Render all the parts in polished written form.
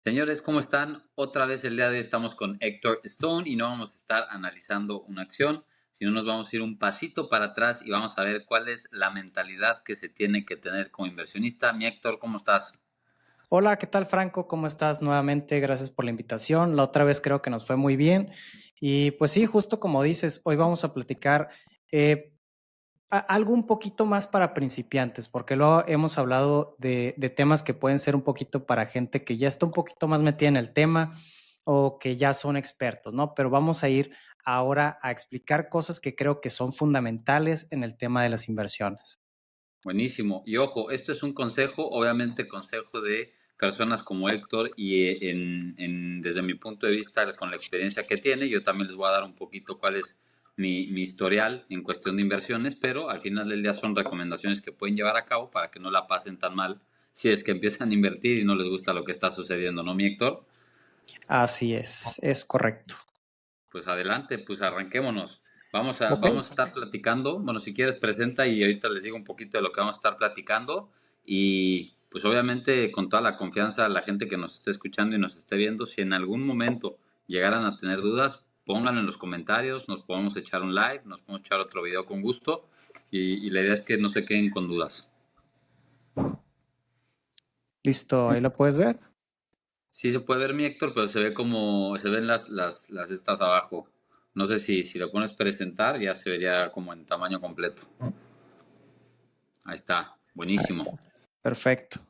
Señores, ¿cómo están? Otra vez el día de hoy estamos con Héctor Stone y no vamos a estar analizando una acción, sino nos vamos a ir un pasito para atrás y vamos a ver cuál es la mentalidad que se tiene que tener como inversionista. Mi Héctor, ¿cómo estás? Hola, ¿qué tal, Franco? ¿Cómo estás nuevamente? Gracias por la invitación. La otra vez creo que nos fue muy bien. Y pues sí, justo como dices, hoy vamos a platicar eh, algo un poquito más para principiantes, porque luego hemos hablado de temas que pueden ser un poquito para gente que ya está un poquito más metida en el tema o que ya son expertos, ¿no? Pero vamos a ir ahora a explicar cosas que creo que son fundamentales en el tema de las inversiones. Buenísimo. Y ojo, esto es un consejo, obviamente consejo de personas como Héctor y desde mi punto de vista, con la experiencia que tiene, yo también les voy a dar un poquito cuál es mi historial en cuestión de inversiones, pero al final del día son recomendaciones que pueden llevar a cabo para que no la pasen tan mal si es que empiezan a invertir y no les gusta lo que está sucediendo, ¿no, mi Héctor? Así es correcto. Pues adelante, pues arranquémonos. Vamos a, Ok. vamos a estar platicando. Bueno, si quieres, presenta y ahorita les digo un poquito de lo que vamos a estar platicando. Y pues obviamente con toda la confianza a la gente que nos esté escuchando y nos esté viendo, si en algún momento llegaran a tener dudas, pónganlo en los comentarios, nos podemos echar un live, nos podemos echar otro video con gusto. Y la idea es que no se queden con dudas. Listo, ahí lo puedes ver. Sí se puede ver mi Héctor, pero se ve como, se ven las estas abajo. No sé si lo pones presentar, ya se vería como en tamaño completo. Ahí está, buenísimo. Perfecto.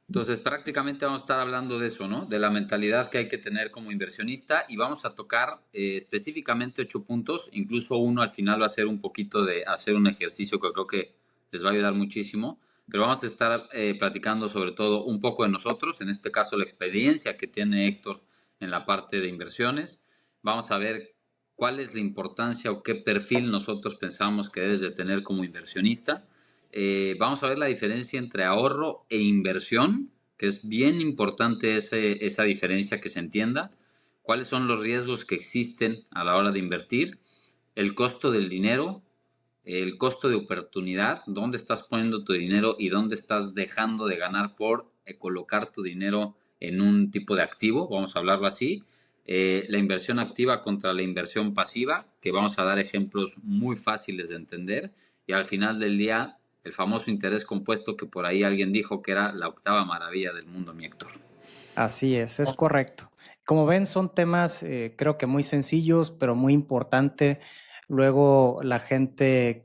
Entonces, prácticamente vamos a estar hablando de eso, ¿no? De la mentalidad que hay que tener como inversionista y vamos a tocar específicamente 8 puntos, incluso uno al final va a ser un poquito de hacer un ejercicio que creo que les va a ayudar muchísimo, pero vamos a estar platicando sobre todo un poco de nosotros, en este caso la experiencia que tiene Héctor en la parte de inversiones. Vamos a ver cuál es la importancia o qué perfil nosotros pensamos que debes de tener como inversionista. Vamos a ver la diferencia entre ahorro e inversión, que es bien importante esa diferencia que se entienda. ¿Cuáles son los riesgos que existen a la hora de invertir? El costo del dinero, el costo de oportunidad, dónde estás poniendo tu dinero y dónde estás dejando de ganar por colocar tu dinero en un tipo de activo, vamos a hablarlo así. La inversión activa contra la inversión pasiva, que vamos a dar ejemplos muy fáciles de entender. Y al final del día, el famoso interés compuesto que por ahí alguien dijo que era la octava maravilla del mundo, mi Héctor. Así es correcto. Como ven, son temas creo que muy sencillos, pero muy importante. Luego la gente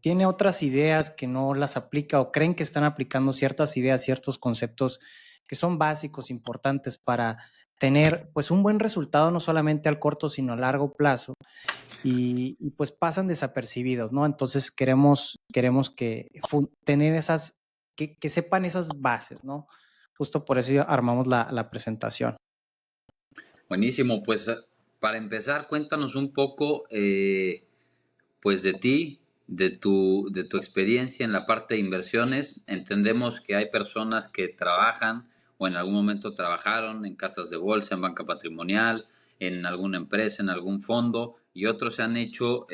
tiene otras ideas que no las aplica o creen que están aplicando ciertas ideas, ciertos conceptos que son básicos, importantes para tener pues un buen resultado no solamente al corto, sino a largo plazo y pues pasan desapercibidos, ¿no? Entonces queremos que tener esas, que sepan esas bases, ¿no? Justo por eso ya armamos la presentación. Buenísimo, pues para empezar, cuéntanos un poco pues de ti, de tu experiencia en la parte de inversiones. Entendemos que hay personas que trabajan o en algún momento trabajaron en casas de bolsa, en banca patrimonial, en alguna empresa, en algún fondo, y otros se han hecho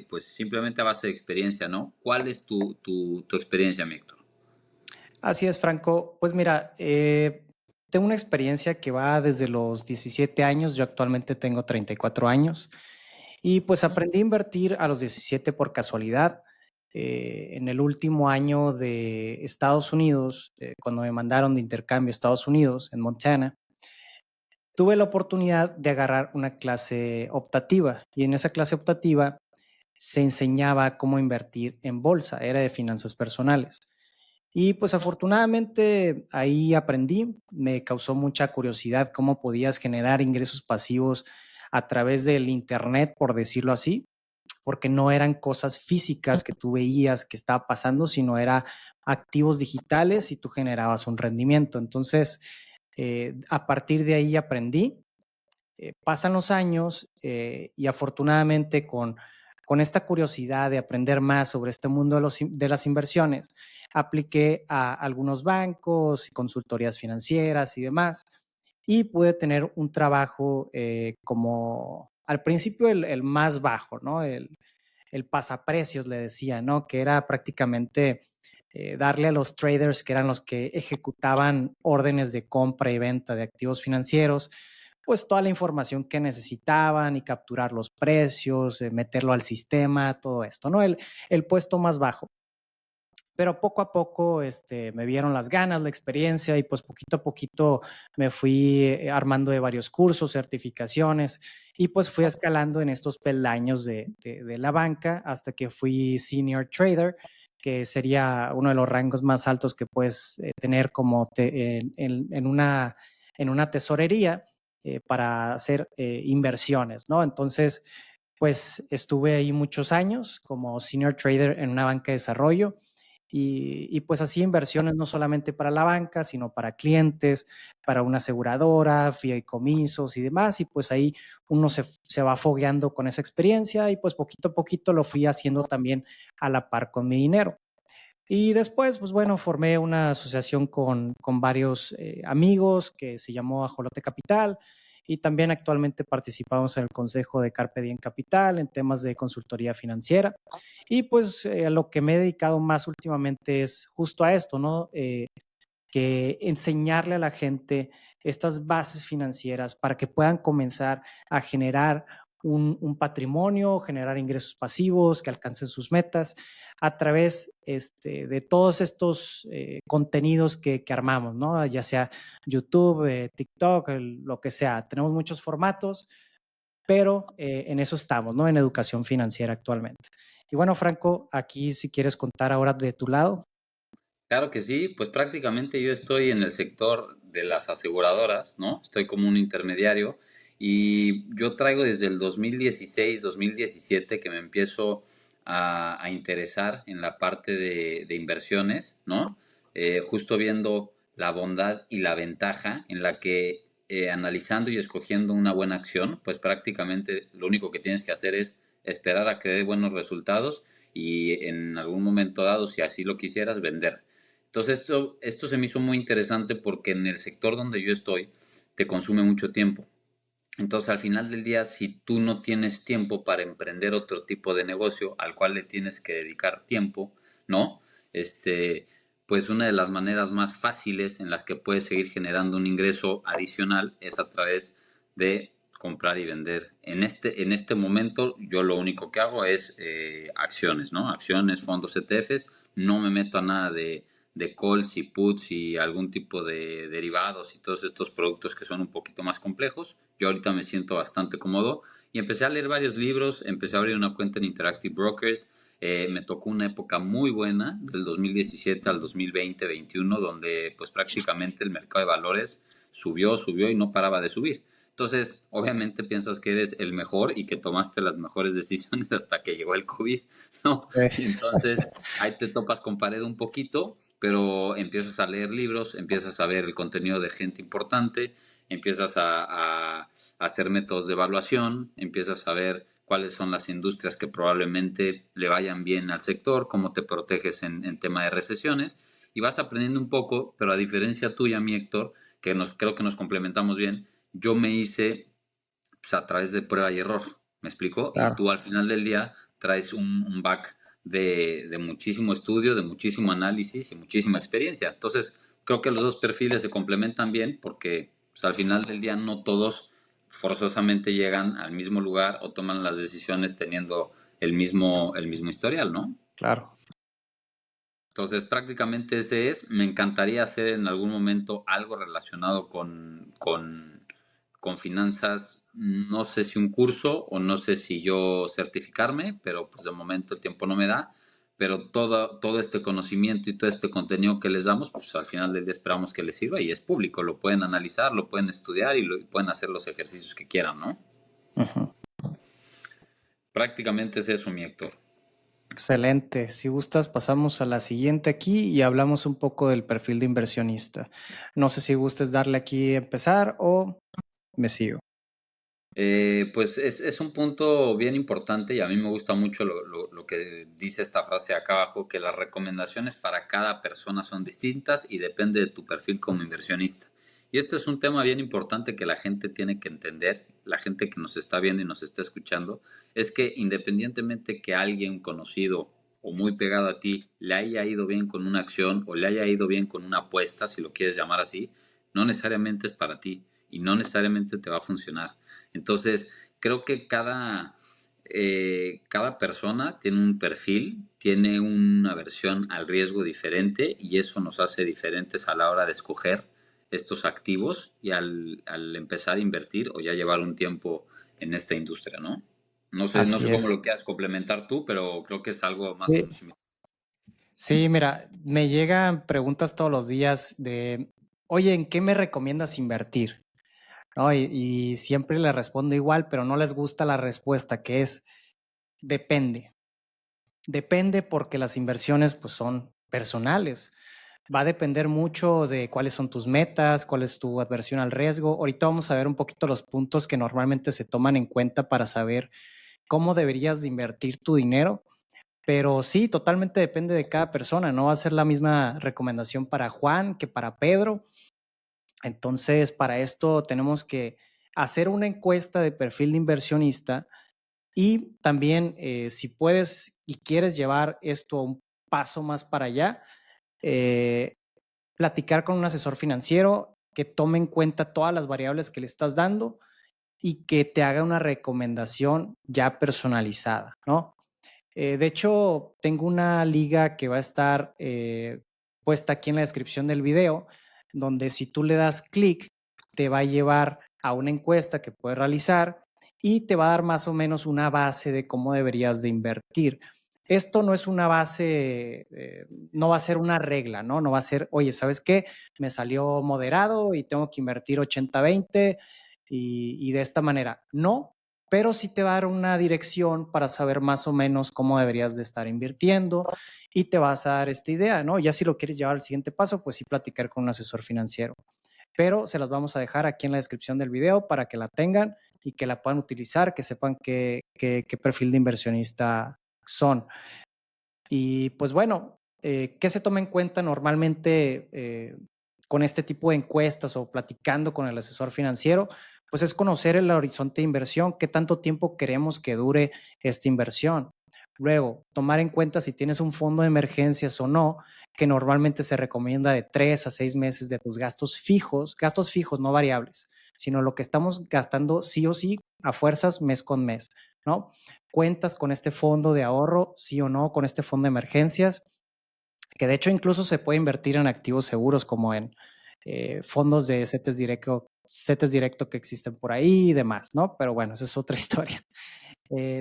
pues simplemente a base de experiencia, ¿no? ¿Cuál es tu experiencia, mi Héctor? Así es, Franco. Pues mira, tengo una experiencia que va desde los 17 años, yo actualmente tengo 34 años, y pues aprendí a invertir a los 17 por casualidad. En el último año de Estados Unidos, cuando me mandaron de intercambio a Estados Unidos, en Montana, tuve la oportunidad de agarrar una clase optativa y en esa clase optativa se enseñaba cómo invertir en bolsa, era de finanzas personales. Y pues afortunadamente ahí aprendí, me causó mucha curiosidad cómo podías generar ingresos pasivos a través del internet, por decirlo así, porque no eran cosas físicas que tú veías que estaba pasando, sino era activos digitales y tú generabas un rendimiento. Entonces, a partir de ahí aprendí. Pasan los años y afortunadamente con esta curiosidad de aprender más sobre este mundo de las inversiones, apliqué a algunos bancos, consultorías financieras y demás, y pude tener un trabajo como al principio el más bajo, ¿no? El pasaprecios le decía, ¿no? Que era prácticamente darle a los traders, que eran los que ejecutaban órdenes de compra y venta de activos financieros, pues toda la información que necesitaban y capturar los precios, meterlo al sistema, todo esto, ¿no? El puesto más bajo. Pero poco a poco me vieron las ganas, la experiencia y pues poquito a poquito me fui armando de varios cursos, certificaciones y pues fui escalando en estos peldaños de la banca hasta que fui senior trader, que sería uno de los rangos más altos que puedes tener como en una tesorería para hacer inversiones, ¿no? Entonces, pues estuve ahí muchos años como senior trader en una banca de desarrollo y pues así inversiones no solamente para la banca, sino para clientes, para una aseguradora, fideicomisos y demás. Y pues ahí uno se va fogueando con esa experiencia y pues poquito a poquito lo fui haciendo también a la par con mi dinero. Y después, pues bueno, formé una asociación con varios amigos que se llamó Ajolote Capital y también actualmente participamos en el consejo de Carpe Diem Capital en temas de consultoría financiera. Y pues a lo que me he dedicado más últimamente es justo a esto, ¿no? Que enseñarle a la gente estas bases financieras para que puedan comenzar a generar patrimonio, generar ingresos pasivos, que alcancen sus metas a través de todos estos contenidos que armamos, ¿no? Ya sea YouTube, TikTok, lo que sea. Tenemos muchos formatos, pero en eso estamos, ¿no? En educación financiera actualmente. Y bueno, Franco, aquí si quieres contar ahora de tu lado. Claro que sí, pues prácticamente yo estoy en el sector de las aseguradoras, ¿no? Estoy como un intermediario y yo traigo desde el 2016, 2017 que me empiezo a interesar en la parte de inversiones, ¿no? Justo viendo la bondad y la ventaja en la que analizando y escogiendo una buena acción, pues prácticamente lo único que tienes que hacer es esperar a que dé buenos resultados y en algún momento dado, si así lo quisieras, vender. Entonces esto se me hizo muy interesante porque en el sector donde yo estoy te consume mucho tiempo. Entonces al final del día, si tú no tienes tiempo para emprender otro tipo de negocio al cual le tienes que dedicar tiempo, ¿no? Pues una de las maneras más fáciles en las que puedes seguir generando un ingreso adicional es a través de comprar y vender. En este momento yo lo único que hago es acciones, ¿no? Acciones, fondos ETFs, no me meto a nada de calls y puts y algún tipo de derivados y todos estos productos que son un poquito más complejos. Yo ahorita me siento bastante cómodo y empecé a leer varios libros, empecé a abrir una cuenta en Interactive Brokers. Me tocó una época muy buena del 2017 al 2020-21 donde pues prácticamente el mercado de valores subió y no paraba de subir. Entonces, obviamente piensas que eres el mejor y que tomaste las mejores decisiones hasta que llegó el COVID, ¿no? Y Sí. entonces ahí te topas con pared un poquito, pero empiezas a leer libros, empiezas a ver el contenido de gente importante, empiezas a hacer métodos de evaluación, empiezas a ver cuáles son las industrias que probablemente le vayan bien al sector, cómo te proteges en tema de recesiones, y vas aprendiendo un poco, pero a diferencia tuya, mi Héctor, que creo que nos complementamos bien, yo me hice pues, a través de prueba y error, ¿me explico? Y Claro. tú al final del día traes un back de muchísimo estudio, de muchísimo análisis y muchísima experiencia. Entonces, creo que los dos perfiles se complementan bien porque pues, al final del día no todos forzosamente llegan al mismo lugar o toman las decisiones teniendo el mismo historial, ¿no? Claro. Entonces, prácticamente ese es. Me encantaría hacer en algún momento algo relacionado con finanzas. No sé si un curso o no sé si yo certificarme, pero pues de momento el tiempo no me da. Pero todo este conocimiento y todo este contenido que les damos, pues al final del día esperamos que les sirva y es público. Lo pueden analizar, lo pueden estudiar y pueden hacer los ejercicios que quieran, ¿no? Ujú. Prácticamente es eso, mi Héctor. Excelente. Si gustas, pasamos a la siguiente aquí y hablamos un poco del perfil de inversionista. No sé si gustes darle aquí a empezar o me sigo. Pues es un punto bien importante y a mí me gusta mucho lo que dice esta frase acá abajo, que las recomendaciones para cada persona son distintas y depende de tu perfil como inversionista. Y este es un tema bien importante que la gente tiene que entender, la gente que nos está viendo y nos está escuchando, es que independientemente que alguien conocido o muy pegado a ti le haya ido bien con una acción o le haya ido bien con una apuesta, si lo quieres llamar así, no necesariamente es para ti y no necesariamente te va a funcionar. Entonces, creo que cada persona tiene un perfil, tiene una versión al riesgo diferente y eso nos hace diferentes a la hora de escoger estos activos y al empezar a invertir o ya llevar un tiempo en esta industria, ¿no? No sé Así cómo es. lo quieras complementar tú, pero creo que es algo más o Sí, menos similar. sí, mira, me llegan preguntas todos los días de, oye, ¿en qué me recomiendas invertir? ¿No? Y siempre le respondo igual, pero no les gusta la respuesta, que es depende. Depende porque las inversiones pues son personales. Va a depender mucho de cuáles son tus metas, cuál es tu adversión al riesgo. Ahorita vamos a ver un poquito los puntos que normalmente se toman en cuenta para saber cómo deberías de invertir tu dinero. Pero sí, totalmente depende de cada persona. No va a ser la misma recomendación para Juan que para Pedro. Entonces, para esto tenemos que hacer una encuesta de perfil de inversionista y también, si puedes y quieres llevar esto a un paso más para allá, eh, platicar con un asesor financiero que tome en cuenta todas las variables que le estás dando y que te haga una recomendación ya personalizada, ¿no? De hecho, tengo una liga que va a estar puesta aquí en la descripción del video, donde si tú le das clic, te va a llevar a una encuesta que puedes realizar y te va a dar más o menos una base de cómo deberías de invertir. Esto no es una base, no va a ser una regla, ¿no? No va a ser, oye, ¿sabes qué? Me salió moderado y tengo que invertir 80-20 y de esta manera. No, pero sí te va a dar una dirección para saber más o menos cómo deberías de estar invirtiendo y te vas a dar esta idea, ¿no? Ya si lo quieres llevar al siguiente paso, pues sí platicar con un asesor financiero. Pero se las vamos a dejar aquí en la descripción del video para que la tengan y que la puedan utilizar, que sepan qué perfil de inversionista son. Y pues bueno, ¿qué se toma en cuenta normalmente con este tipo de encuestas o platicando con el asesor financiero? Pues es conocer el horizonte de inversión, qué tanto tiempo queremos que dure esta inversión. Luego, tomar en cuenta si tienes un fondo de emergencias o no, que normalmente se recomienda de 3 a 6 meses de tus gastos fijos, no variables, sino lo que estamos gastando sí o sí a fuerzas mes con mes, ¿no? ¿Cuentas con este fondo de ahorro, sí o no, con este fondo de emergencias? Que de hecho incluso se puede invertir en activos seguros como en fondos de CETES directo que existen por ahí y demás, ¿no? Pero bueno, esa es otra historia.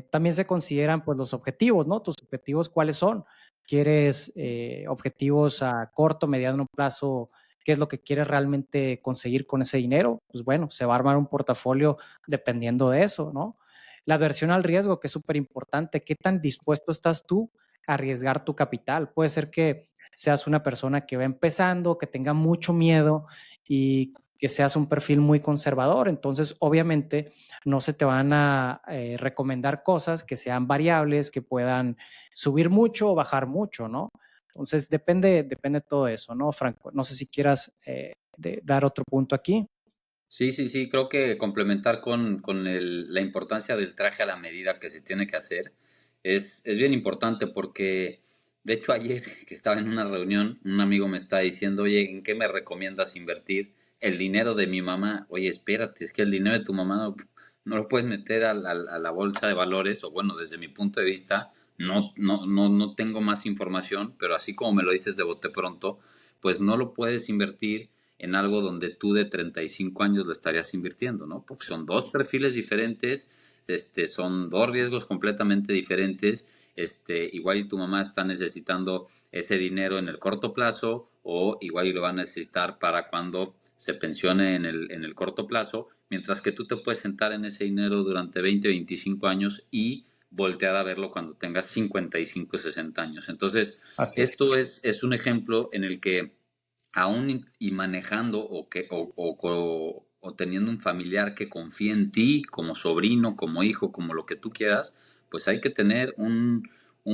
También se consideran pues los objetivos, ¿no? Tus objetivos, ¿cuáles son? ¿Quieres objetivos a corto, mediano plazo? ¿Qué es lo que quieres realmente conseguir con ese dinero? Pues bueno, se va a armar un portafolio dependiendo de eso, ¿no? La aversión al riesgo, que es súper importante. ¿Qué tan dispuesto estás tú a arriesgar tu capital? Puede ser que seas una persona que va empezando, que tenga mucho miedo y que seas un perfil muy conservador. Entonces, obviamente, no se te van a recomendar cosas que sean variables, que puedan subir mucho o bajar mucho, ¿no? Entonces, depende todo eso, ¿no, Franco? No sé si quieras dar otro punto aquí. Sí, sí, sí, creo que complementar con la importancia del traje a la medida que se tiene que hacer es bien importante porque, de hecho, ayer que estaba en una reunión, un amigo me está diciendo, oye, ¿en qué me recomiendas invertir el dinero de mi mamá? Oye, espérate, es que el dinero de tu mamá no lo puedes meter a la bolsa de valores, o bueno, desde mi punto de vista, no tengo más información, pero así como me lo dices de bote pronto, pues no lo puedes invertir en algo donde tú de 35 años lo estarías invirtiendo, ¿no? Porque son dos perfiles diferentes, son dos riesgos completamente diferentes. Igual y tu mamá está necesitando ese dinero en el corto plazo o igual y lo va a necesitar para cuando se pensione en el corto plazo, mientras que tú te puedes sentar en ese dinero durante 20, 25 años y voltear a verlo cuando tengas 55, 60 años. Entonces, Así es. esto es un ejemplo en el que aún y manejando o teniendo un familiar que confíe en ti como sobrino, como hijo, como lo que tú quieras, pues hay que tener un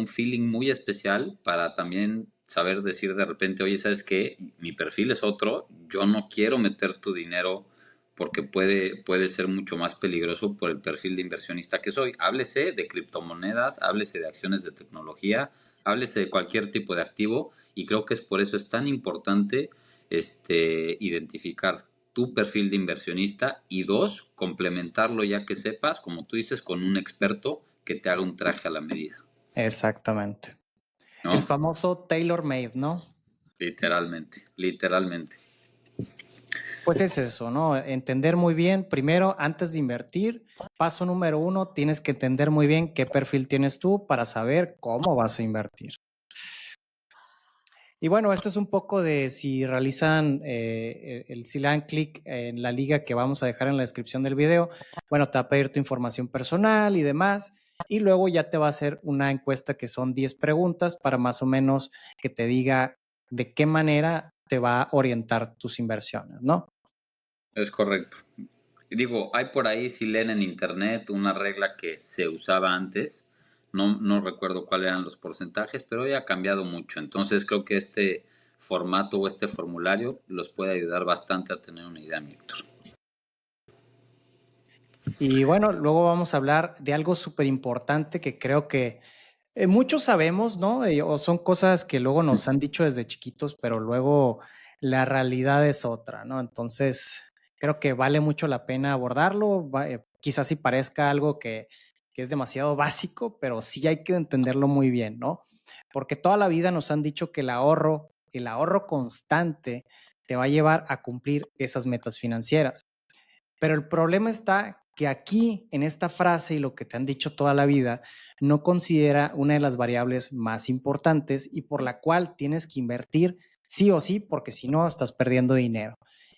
feeling muy especial para también saber decir de repente, oye, ¿sabes qué? Mi perfil es otro, yo no quiero meter tu dinero porque puede ser mucho más peligroso por el perfil de inversionista que soy. Háblese de criptomonedas, háblese de acciones de tecnología, Háblese de cualquier tipo de activo y creo que es por eso es tan importante identificar tu perfil de inversionista y dos, complementarlo ya que sepas, como tú dices, con un experto que te haga un traje a la medida, Exactamente. El ¿no? famoso tailor made, ¿no? Literalmente, literalmente. Pues es eso, ¿no? Entender muy bien, primero, antes de invertir, paso número uno, tienes que entender muy bien qué perfil tienes tú para saber cómo vas a invertir. Y bueno, esto es un poco de si realizan, si le dan clic en la liga que vamos a dejar en la descripción del video, bueno, te va a pedir tu información personal y demás, y luego ya te va a hacer una encuesta que son 10 preguntas para más o menos que te diga de qué manera te va a orientar tus inversiones, ¿no? Es correcto. Y digo, hay por ahí, si leen en internet, una regla que se usaba antes, no recuerdo cuáles eran los porcentajes, pero hoy ha cambiado mucho. Entonces creo que este formato o este formulario los puede ayudar bastante a tener una idea, mi Héctor. Y bueno, luego vamos a hablar de algo súper importante que creo que muchos sabemos, ¿no? O son cosas que luego nos han dicho desde chiquitos, pero luego la realidad es otra, ¿no? Entonces, creo que vale mucho la pena abordarlo. Quizás sí parezca algo que es demasiado básico, pero sí hay que entenderlo muy bien, ¿no? Porque toda la vida nos han dicho que el ahorro constante te va a llevar a cumplir esas metas financieras. Pero el problema está que aquí, en esta frase y lo que te han dicho toda la vida, no considera una de las variables más importantes y por la cual tienes que invertir sí o sí, porque si no, estás perdiendo dinero.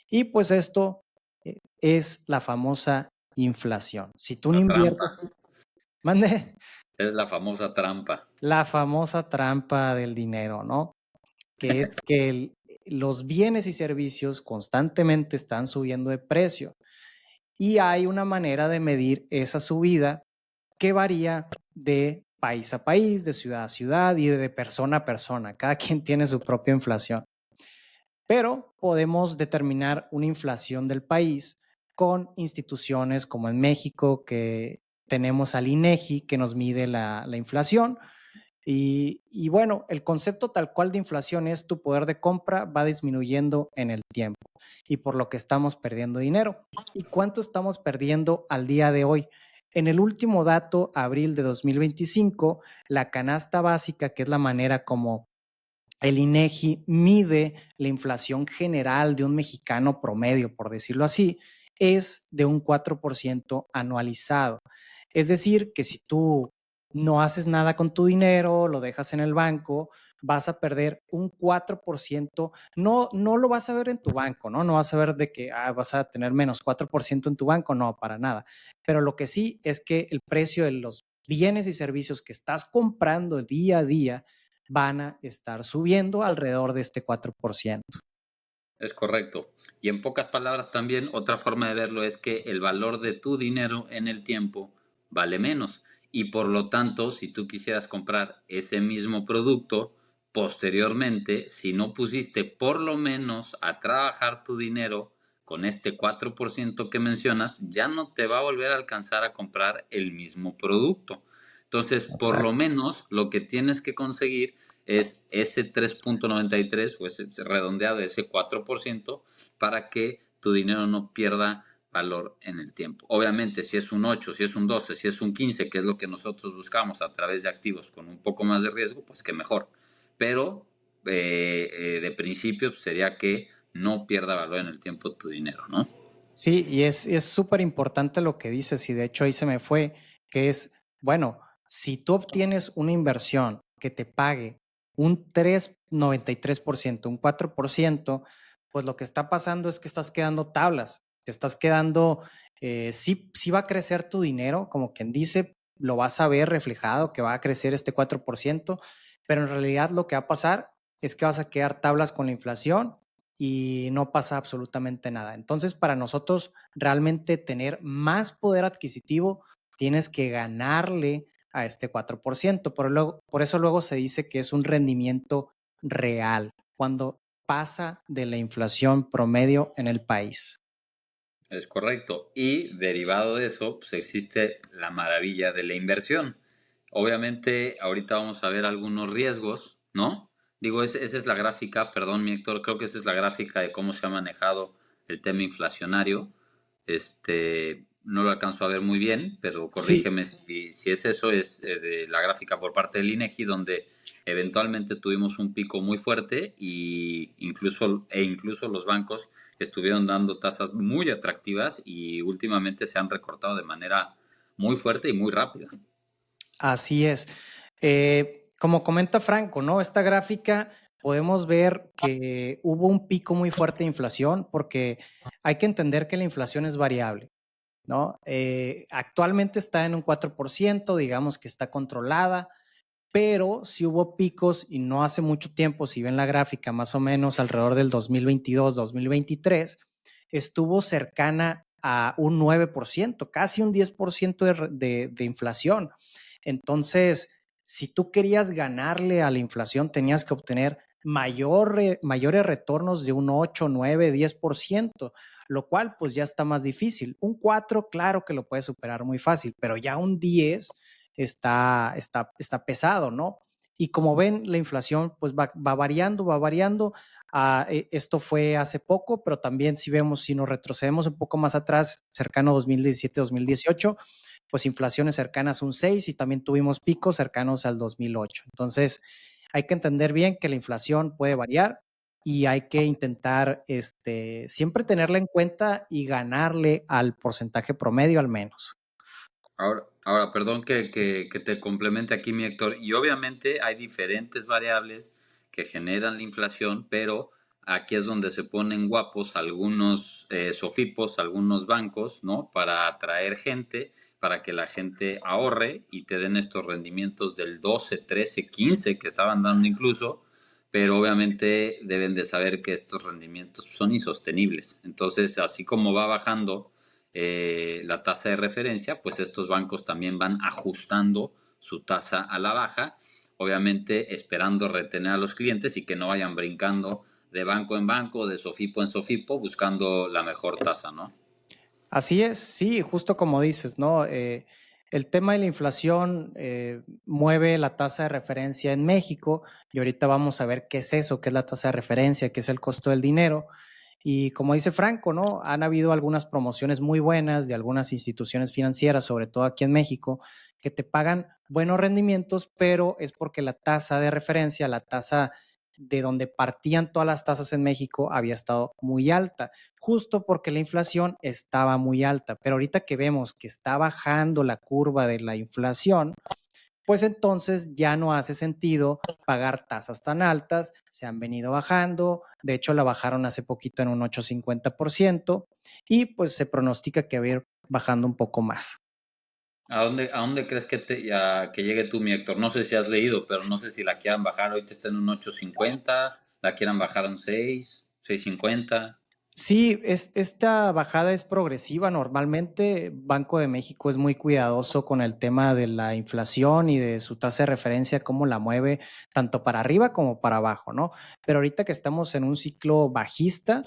Y pues esto es la famosa inflación. Si tú no La inviertes, trampa, mande es la famosa trampa. la famosa trampa del dinero, ¿no? Que es que los bienes y servicios constantemente están subiendo de precio. Y hay una manera de medir esa subida que varía de país a país, de ciudad a ciudad y de persona a persona. Cada quien tiene su propia inflación. Pero podemos determinar una inflación del país con instituciones como en México, que tenemos al INEGI, que nos mide la inflación. Y bueno, el concepto tal cual de inflación es tu poder de compra va disminuyendo en el tiempo y por lo que estamos perdiendo dinero. ¿Y cuánto estamos perdiendo al día de hoy? En el último dato, abril de 2025, la canasta básica, que es la manera como el INEGI mide la inflación general de un mexicano promedio, por decirlo así, es de un 4% anualizado. Es decir, que si tú no haces nada con tu dinero, lo dejas en el banco, vas a perder un 4%. No lo vas a ver en tu banco, ¿no? No vas a ver de que vas a tener menos 4% en tu banco, no, para nada. Pero lo que sí es que el precio de los bienes y servicios que estás comprando día a día van a estar subiendo alrededor de este 4%. Es correcto. Y en pocas palabras también, otra forma de verlo es que el valor de tu dinero en el tiempo vale menos. Y por lo tanto, si tú quisieras comprar ese mismo producto, posteriormente, si no pusiste por lo menos a trabajar tu dinero con este 4% que mencionas, ya no te va a volver a alcanzar a comprar el mismo producto. Entonces, por lo Exacto. menos lo que tienes que conseguir es ese 3.93 o ese redondeado, ese 4% para que tu dinero no pierda valor en el tiempo. Obviamente, si es un 8, si es un 12, si es un 15, que es lo que nosotros buscamos a través de activos con un poco más de riesgo, pues que mejor. Pero de principio sería que no pierda valor en el tiempo tu dinero, ¿no? Sí, y es súper importante lo que dices, y de hecho ahí se me fue, que es, bueno, si tú obtienes una inversión que te pague un 3,93%, un 4%, pues lo que está pasando es que estás quedando tablas, te estás quedando, sí va a crecer tu dinero, como quien dice, lo vas a ver reflejado que va a crecer este 4%, pero en realidad lo que va a pasar es que vas a quedar tablas con la inflación y no pasa absolutamente nada. Entonces, para nosotros realmente tener más poder adquisitivo, tienes que ganarle a este 4%. Por eso luego se dice que es un rendimiento real, cuando pasa de la inflación promedio en el país. Es correcto. Y derivado de eso, pues existe la maravilla de la inversión. obviamente ahorita vamos a ver algunos riesgos, ¿no? Digo, esa es la gráfica, perdón, mi Héctor, creo que esa es la gráfica de cómo se ha manejado el tema inflacionario. No lo alcanzo a ver muy bien, pero Sí, corrígeme si es eso, es de la gráfica por parte del INEGI, donde eventualmente tuvimos un pico muy fuerte incluso los bancos estuvieron dando tasas muy atractivas y últimamente se han recortado de manera muy fuerte y muy rápida. así es. Como comenta Franco, ¿no? Esta gráfica podemos ver que hubo un pico muy fuerte de inflación porque hay que entender que la inflación es variable, ¿no? Actualmente está en un 4%, digamos que está controlada, pero si hubo picos y no hace mucho tiempo, si ven la gráfica, más o menos alrededor del 2022, 2023, estuvo cercana a un 9%, casi un 10% de inflación. Entonces, si tú querías ganarle a la inflación, tenías que obtener mayores retornos de un 8, 9, 10%, lo cual pues ya está más difícil. Un 4, claro que lo puedes superar muy fácil, pero ya un 10 está pesado, ¿no? Y como ven, la inflación pues va variando, va variando. Esto fue hace poco, pero también si vemos, si nos retrocedemos un poco más atrás, cercano a 2017, 2018, pues inflaciones cercanas a un 6 y también tuvimos picos cercanos al 2008. Entonces, hay que entender bien que la inflación puede variar y hay que intentar siempre tenerla en cuenta y ganarle al porcentaje promedio al menos. Ahora, perdón que te complemente aquí, mi Héctor. Y obviamente hay diferentes variables que generan la inflación, pero aquí es donde se ponen guapos algunos sofipos, algunos bancos, ¿no? Para atraer gente, para que la gente ahorre y te den estos rendimientos del 12, 13, 15 que estaban dando incluso, pero obviamente deben de saber que estos rendimientos son insostenibles. Entonces, así como va bajando la tasa de referencia, pues estos bancos también van ajustando su tasa a la baja, obviamente esperando retener a los clientes y que no vayan brincando de banco en banco, de Sofipo en Sofipo, buscando la mejor tasa, ¿no? Así es, sí, justo como dices, ¿no? El tema de la inflación mueve la tasa de referencia en México y ahorita vamos a ver qué es eso, qué es la tasa de referencia, qué es el costo del dinero. Y como dice Franco, ¿no? Han habido algunas promociones muy buenas de algunas instituciones financieras, sobre todo aquí en México, que te pagan buenos rendimientos, pero es porque la tasa de referencia, la tasa de donde partían todas las tasas en México había estado muy alta, justo porque la inflación estaba muy alta. Pero ahorita que vemos que está bajando la curva de la inflación, pues entonces ya no hace sentido pagar tasas tan altas, se han venido bajando, de hecho la bajaron hace poquito en un 8,50% y pues se pronostica que va a ir bajando un poco más. ¿A dónde crees que llegue tú, mi Héctor? No sé si has leído, pero no sé si la quieran bajar. Ahorita está en un 8.50, la quieran bajar a un 6, 6.50. Sí, esta bajada es progresiva. Normalmente Banco de México es muy cuidadoso con el tema de la inflación y de su tasa de referencia, cómo la mueve tanto para arriba como para abajo, ¿no? Pero ahorita que estamos en un ciclo bajista,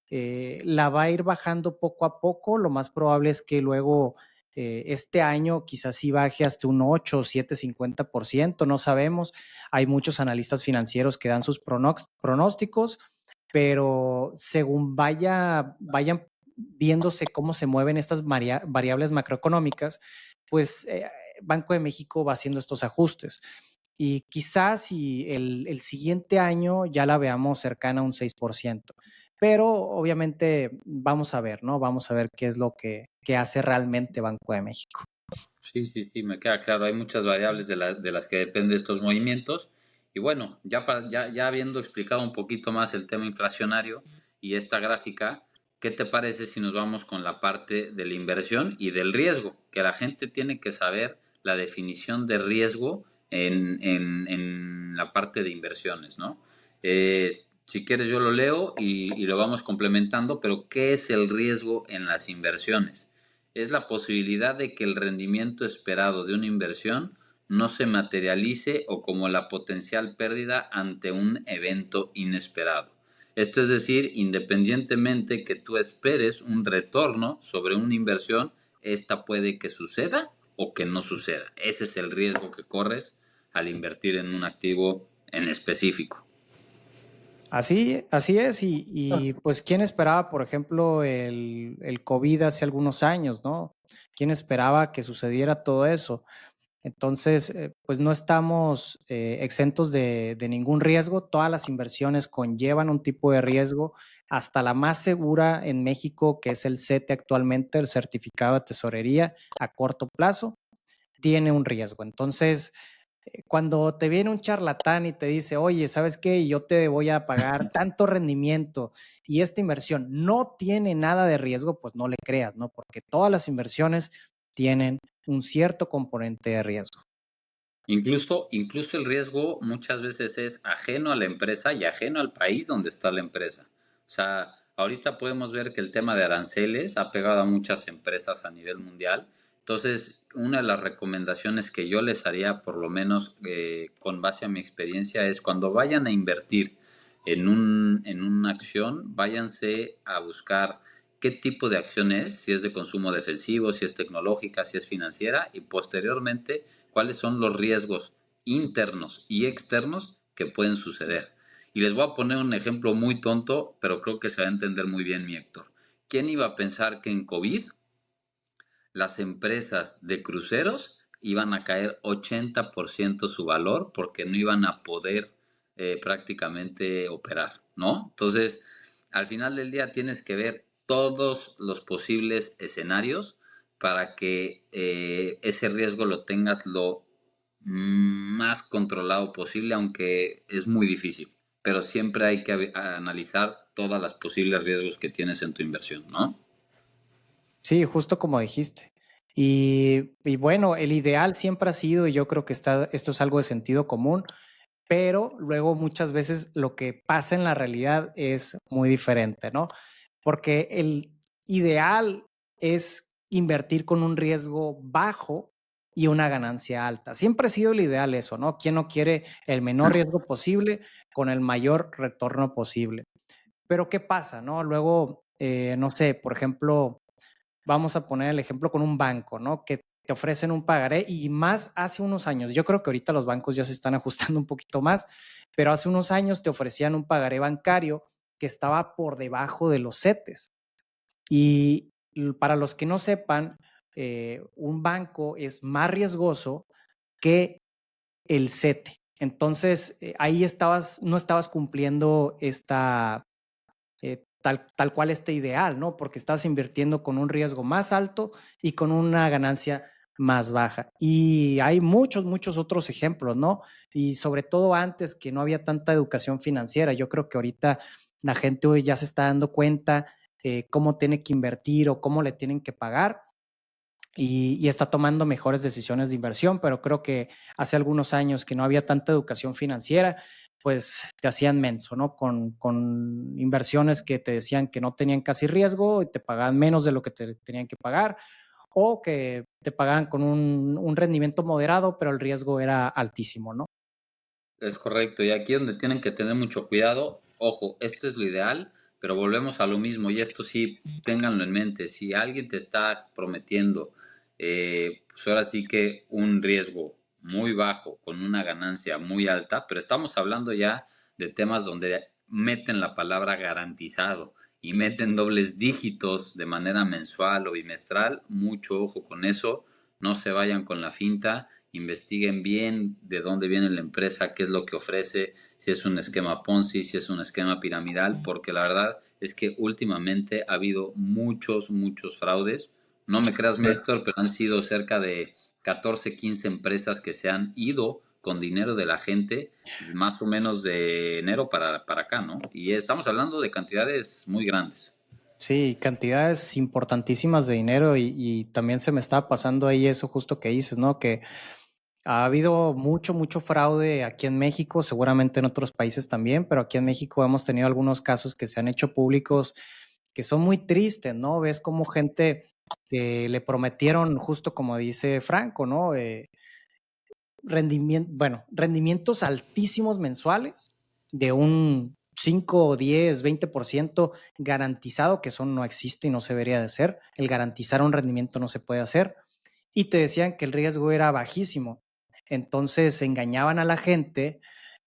la va a ir bajando poco a poco. Lo más probable es que luego este año quizás sí baje hasta un 8 o 7,50%, no sabemos. Hay muchos analistas financieros que dan sus pronósticos, pero según vayan viéndose cómo se mueven estas variables macroeconómicas, pues Banco de México va haciendo estos ajustes. Y quizás si el siguiente año ya la veamos cercana a un 6%. Pero obviamente vamos a ver, ¿no? Vamos a ver qué es lo que hace realmente Banco de México. Sí, sí, sí, me queda claro. Hay muchas variables de las que dependen estos movimientos. Y bueno, ya habiendo explicado un poquito más el tema inflacionario y esta gráfica, ¿qué te parece si nos vamos con la parte de la inversión y del riesgo? Que la gente tiene que saber la definición de riesgo en la parte de inversiones, ¿no? Si quieres yo lo leo y lo vamos complementando, pero ¿qué es el riesgo en las inversiones? Es la posibilidad de que el rendimiento esperado de una inversión no se materialice o como la potencial pérdida ante un evento inesperado. Esto es decir, independientemente que tú esperes un retorno sobre una inversión, esta puede que suceda o que no suceda. Ese es el riesgo que corres al invertir en un activo en específico. Así es, y pues quién esperaba, por ejemplo, el COVID hace algunos años, ¿no? ¿Quién esperaba que sucediera todo eso? Entonces, pues no estamos exentos de ningún riesgo. Todas las inversiones conllevan un tipo de riesgo, hasta la más segura en México, que es el CETE actualmente, el certificado de tesorería a corto plazo, tiene un riesgo. Entonces, cuando te viene un charlatán y te dice, oye, ¿sabes qué? Yo te voy a pagar tanto rendimiento y esta inversión no tiene nada de riesgo, pues no le creas, ¿no? Porque todas las inversiones tienen un cierto componente de riesgo. Incluso el riesgo muchas veces es ajeno a la empresa y ajeno al país donde está la empresa. O sea, ahorita podemos ver que el tema de aranceles ha pegado a muchas empresas a nivel mundial. Entonces, una de las recomendaciones que yo les haría, por lo menos con base a mi experiencia, es cuando vayan a invertir en una acción, váyanse a buscar qué tipo de acción es, si es de consumo defensivo, si es tecnológica, si es financiera, y posteriormente cuáles son los riesgos internos y externos que pueden suceder. Y les voy a poner un ejemplo muy tonto, pero creo que se va a entender muy bien mi Héctor. ¿Quién iba a pensar que en COVID las empresas de cruceros iban a caer 80% su valor porque no iban a poder prácticamente operar, ¿no? Entonces, al final del día tienes que ver todos los posibles escenarios para que ese riesgo lo tengas lo más controlado posible, aunque es muy difícil, pero siempre hay que analizar todas las posibles riesgos que tienes en tu inversión, ¿no? Sí, justo como dijiste. Y bueno, el ideal siempre ha sido, y yo creo que esto es algo de sentido común, pero luego muchas veces lo que pasa en la realidad es muy diferente, ¿no? Porque el ideal es invertir con un riesgo bajo y una ganancia alta. Siempre ha sido el ideal eso, ¿no? ¿Quién no quiere el menor riesgo posible con el mayor retorno posible? Pero ¿qué pasa, no? Luego, no sé, por ejemplo, vamos a poner el ejemplo con un banco, ¿no? Que te ofrecen un pagaré y más hace unos años. Yo creo que ahorita los bancos ya se están ajustando un poquito más, pero hace unos años te ofrecían un pagaré bancario que estaba por debajo de los CETES. Y para los que no sepan, un banco es más riesgoso que el CETE. Entonces, ahí no estabas cumpliendo tal cual este ideal, ¿no? Porque estás invirtiendo con un riesgo más alto y con una ganancia más baja. Y hay muchos otros ejemplos, ¿no? Y sobre todo antes que no había tanta educación financiera. Yo creo que ahorita la gente hoy ya se está dando cuenta cómo tiene que invertir o cómo le tienen que pagar y está tomando mejores decisiones de inversión, pero creo que hace algunos años que no había tanta educación financiera, pues te hacían menso, ¿no? Con inversiones que te decían que no tenían casi riesgo y te pagaban menos de lo que te tenían que pagar, o que te pagaban con un rendimiento moderado, pero el riesgo era altísimo, ¿no? Es correcto, y aquí donde tienen que tener mucho cuidado, ojo, esto es lo ideal, pero volvemos a lo mismo, y esto sí, ténganlo en mente, si alguien te está prometiendo, pues ahora sí que un riesgo muy bajo con una ganancia muy alta, pero estamos hablando ya de temas donde meten la palabra garantizado y meten dobles dígitos de manera mensual o bimestral, mucho ojo con eso, no se vayan con la finta, investiguen bien de dónde viene la empresa, qué es lo que ofrece, si es un esquema Ponzi, si es un esquema piramidal, porque la verdad es que últimamente ha habido muchos fraudes. No me creas, Héctor, pero han sido cerca de 14, 15 empresas que se han ido con dinero de la gente, más o menos de enero para acá, ¿no? Y estamos hablando de cantidades muy grandes. Sí, cantidades importantísimas de dinero y también se me estaba pasando ahí eso justo que dices, ¿no? Que ha habido mucho fraude aquí en México, seguramente en otros países también, pero aquí en México hemos tenido algunos casos que se han hecho públicos que son muy tristes, ¿no? Ves como gente que le prometieron, justo como dice Franco, ¿no? Rendimientos altísimos mensuales de un 5, 10, 20% garantizado, que eso no existe y no se debería de hacer. El garantizar un rendimiento no se puede hacer y te decían que el riesgo era bajísimo. Entonces engañaban a la gente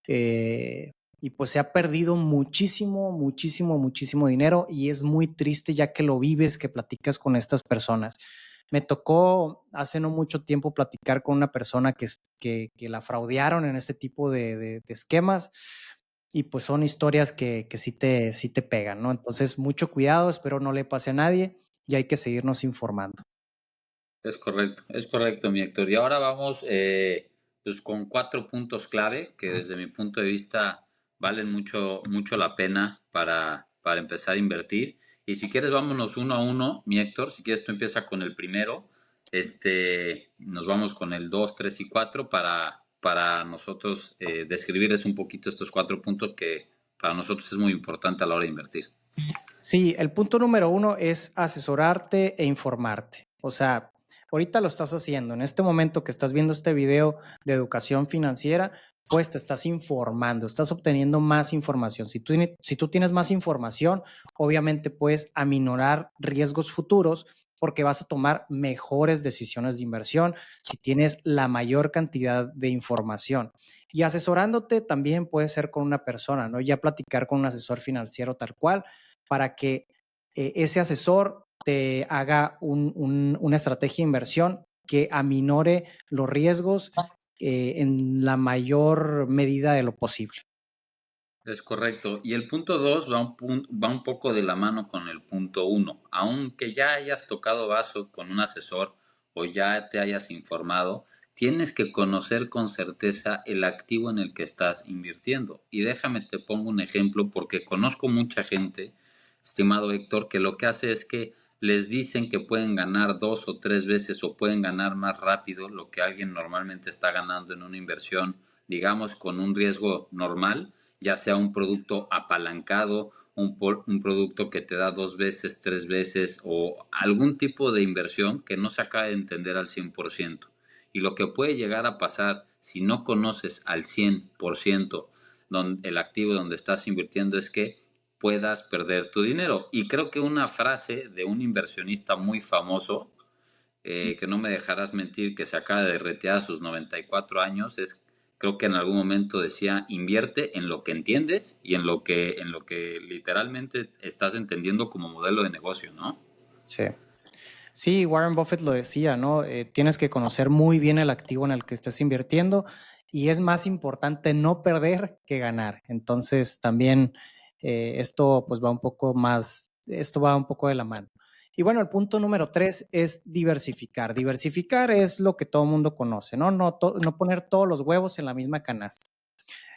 y pues se ha perdido muchísimo, muchísimo, muchísimo dinero y es muy triste ya que lo vives, que platicas con estas personas. Me tocó hace no mucho tiempo platicar con una persona que la fraudearon en este tipo de esquemas y pues son historias que sí te pegan, ¿no? Entonces, mucho cuidado, espero no le pase a nadie y hay que seguirnos informando. Es correcto, mi Héctor. Y ahora vamos pues con 4 puntos clave que desde mi punto de vista valen mucho, mucho la pena para empezar a invertir. Y si quieres, vámonos uno a uno, mi Héctor. Si quieres, tú empieza con el primero. Nos vamos con el 2, 3 y 4 para nosotros describirles un poquito estos 4 puntos que para nosotros es muy importante a la hora de invertir. Sí, el punto número uno es asesorarte e informarte. O sea, ahorita lo estás haciendo. En este momento que estás viendo este video de educación financiera, pues te estás informando, estás obteniendo más información. Si tú tienes más información, obviamente puedes aminorar riesgos futuros porque vas a tomar mejores decisiones de inversión si tienes la mayor cantidad de información. Y asesorándote también puede ser con una persona, ¿no? Ya platicar con un asesor financiero tal cual para que ese asesor te haga una estrategia de inversión que aminore los riesgos en la mayor medida de lo posible. Es correcto. Y el punto 2 va un poco de la mano con el punto uno. Aunque ya hayas tocado vaso con un asesor o ya te hayas informado, tienes que conocer con certeza el activo en el que estás invirtiendo. Y déjame te pongo un ejemplo porque conozco mucha gente, estimado Héctor, que lo que hace es que les dicen que pueden ganar 2 o 3 veces o pueden ganar más rápido lo que alguien normalmente está ganando en una inversión, digamos, con un riesgo normal, ya sea un producto apalancado, un producto que te da 2 veces, 3 veces o algún tipo de inversión que no se acaba de entender al 100%. Y lo que puede llegar a pasar si no conoces al 100% el activo donde estás invirtiendo es que puedas perder tu dinero. Y creo que una frase de un inversionista muy famoso, que no me dejarás mentir, que se acaba de retirar a sus 94 años, creo que en algún momento decía, invierte en lo que entiendes y en lo que literalmente estás entendiendo como modelo de negocio, ¿no? Sí. Sí, Warren Buffett lo decía, ¿no? Tienes que conocer muy bien el activo en el que estés invirtiendo y es más importante no perder que ganar. Entonces, también esto pues va un poco más, esto va un poco de la mano. Y bueno, el punto número 3 es diversificar. Diversificar es lo que todo el mundo conoce, ¿no? No poner todos los huevos en la misma canasta.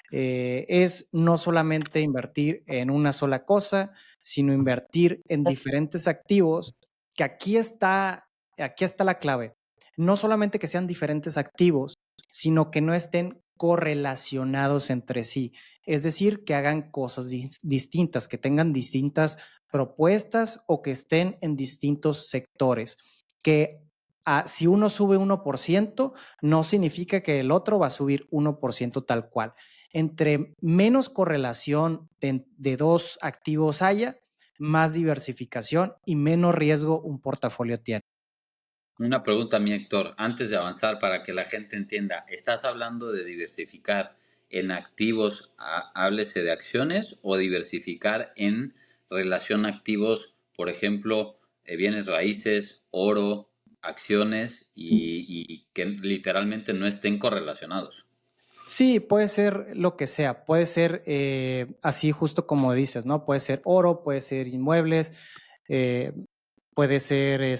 Es no solamente invertir en una sola cosa, sino invertir en diferentes activos, que aquí está la clave. No solamente que sean diferentes activos, sino que no estén correlacionados entre sí. Es decir, que hagan cosas distintas, que tengan distintas propuestas o que estén en distintos sectores. Que si uno sube 1%, no significa que el otro va a subir 1% tal cual. Entre menos correlación de dos activos haya, más diversificación y menos riesgo un portafolio tiene. Una pregunta, mi Héctor, antes de avanzar para que la gente entienda, ¿estás hablando de diversificar en activos, háblese de acciones, o diversificar en relación a activos, por ejemplo, bienes raíces, oro, acciones y que literalmente no estén correlacionados? Sí, puede ser lo que sea, puede ser así justo como dices, ¿no? Puede ser oro, puede ser inmuebles, eh, puede ser,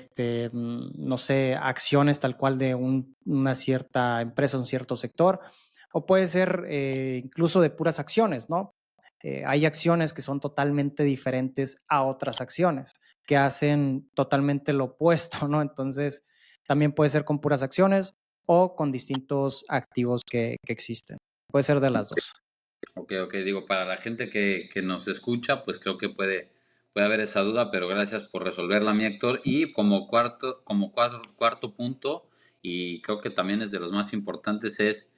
no sé, acciones tal cual de una cierta empresa, un cierto sector, o puede ser incluso de puras acciones, ¿no? Hay acciones que son totalmente diferentes a otras acciones, que hacen totalmente lo opuesto, ¿no? Entonces, también puede ser con puras acciones o con distintos activos que existen. Puede ser de las dos. Ok, digo, para la gente que nos escucha, pues creo que puede haber esa duda, pero gracias por resolverla, mi Héctor. Y cuarto punto, y creo que también es de los más importantes, es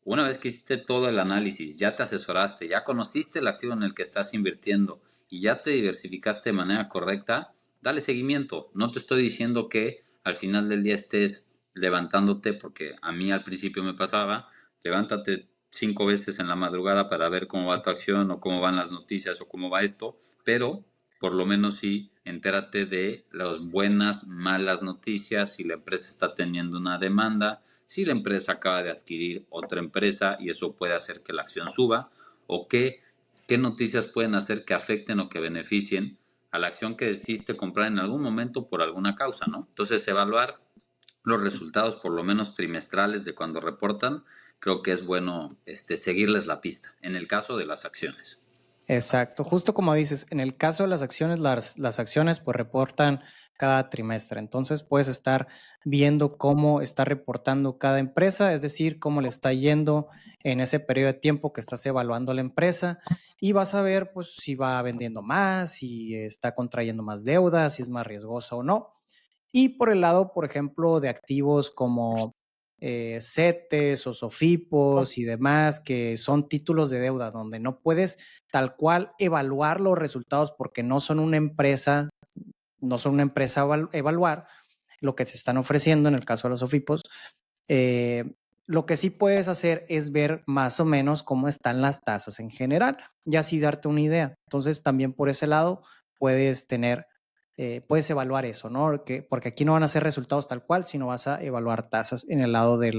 una vez que hiciste todo el análisis, ya te asesoraste, ya conociste el activo en el que estás invirtiendo y ya te diversificaste de manera correcta, dale seguimiento. No te estoy diciendo que al final del día estés levantándote, porque a mí al principio me pasaba, levántate 5 veces en la madrugada para ver cómo va tu acción o cómo van las noticias o cómo va esto, pero por lo menos sí entérate de las buenas, malas noticias, si la empresa está teniendo una demanda, si la empresa acaba de adquirir otra empresa y eso puede hacer que la acción suba, o qué noticias pueden hacer que afecten o que beneficien a la acción que decidiste comprar en algún momento por alguna causa, ¿no? Entonces, evaluar los resultados, por lo menos trimestrales, de cuando reportan, creo que es bueno seguirles la pista, en el caso de las acciones. Exacto, justo como dices, en el caso de las acciones, las acciones pues reportan cada trimestre, entonces puedes estar viendo cómo está reportando cada empresa, es decir, cómo le está yendo en ese periodo de tiempo que estás evaluando la empresa y vas a ver pues si va vendiendo más, si está contrayendo más deuda, si es más riesgosa o no. Y por el lado, por ejemplo, de activos como CETES o SOFIPOS y demás, que son títulos de deuda donde no puedes tal cual evaluar los resultados porque no son una empresa a evaluar lo que te están ofreciendo en el caso de los SOFIPOS. Lo que sí puedes hacer es ver más o menos cómo están las tasas en general y así darte una idea. Entonces, también por ese lado puedes puedes evaluar eso, ¿no? Porque aquí no van a ser resultados tal cual, sino vas a evaluar tasas en el lado de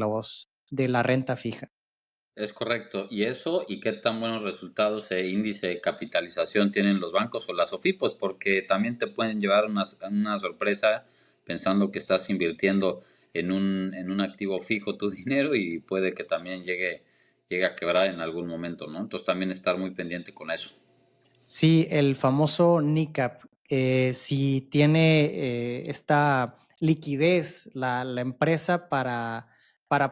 la renta fija. Es correcto. ¿Y eso y qué tan buenos resultados e índice de capitalización tienen los bancos o las OFIPOS? Porque también te pueden llevar una sorpresa pensando que estás invirtiendo en un activo fijo tu dinero y puede que también llegue a quebrar en algún momento, ¿no? Entonces también estar muy pendiente con eso. Sí, el famoso NICAP, si tiene esta liquidez la empresa para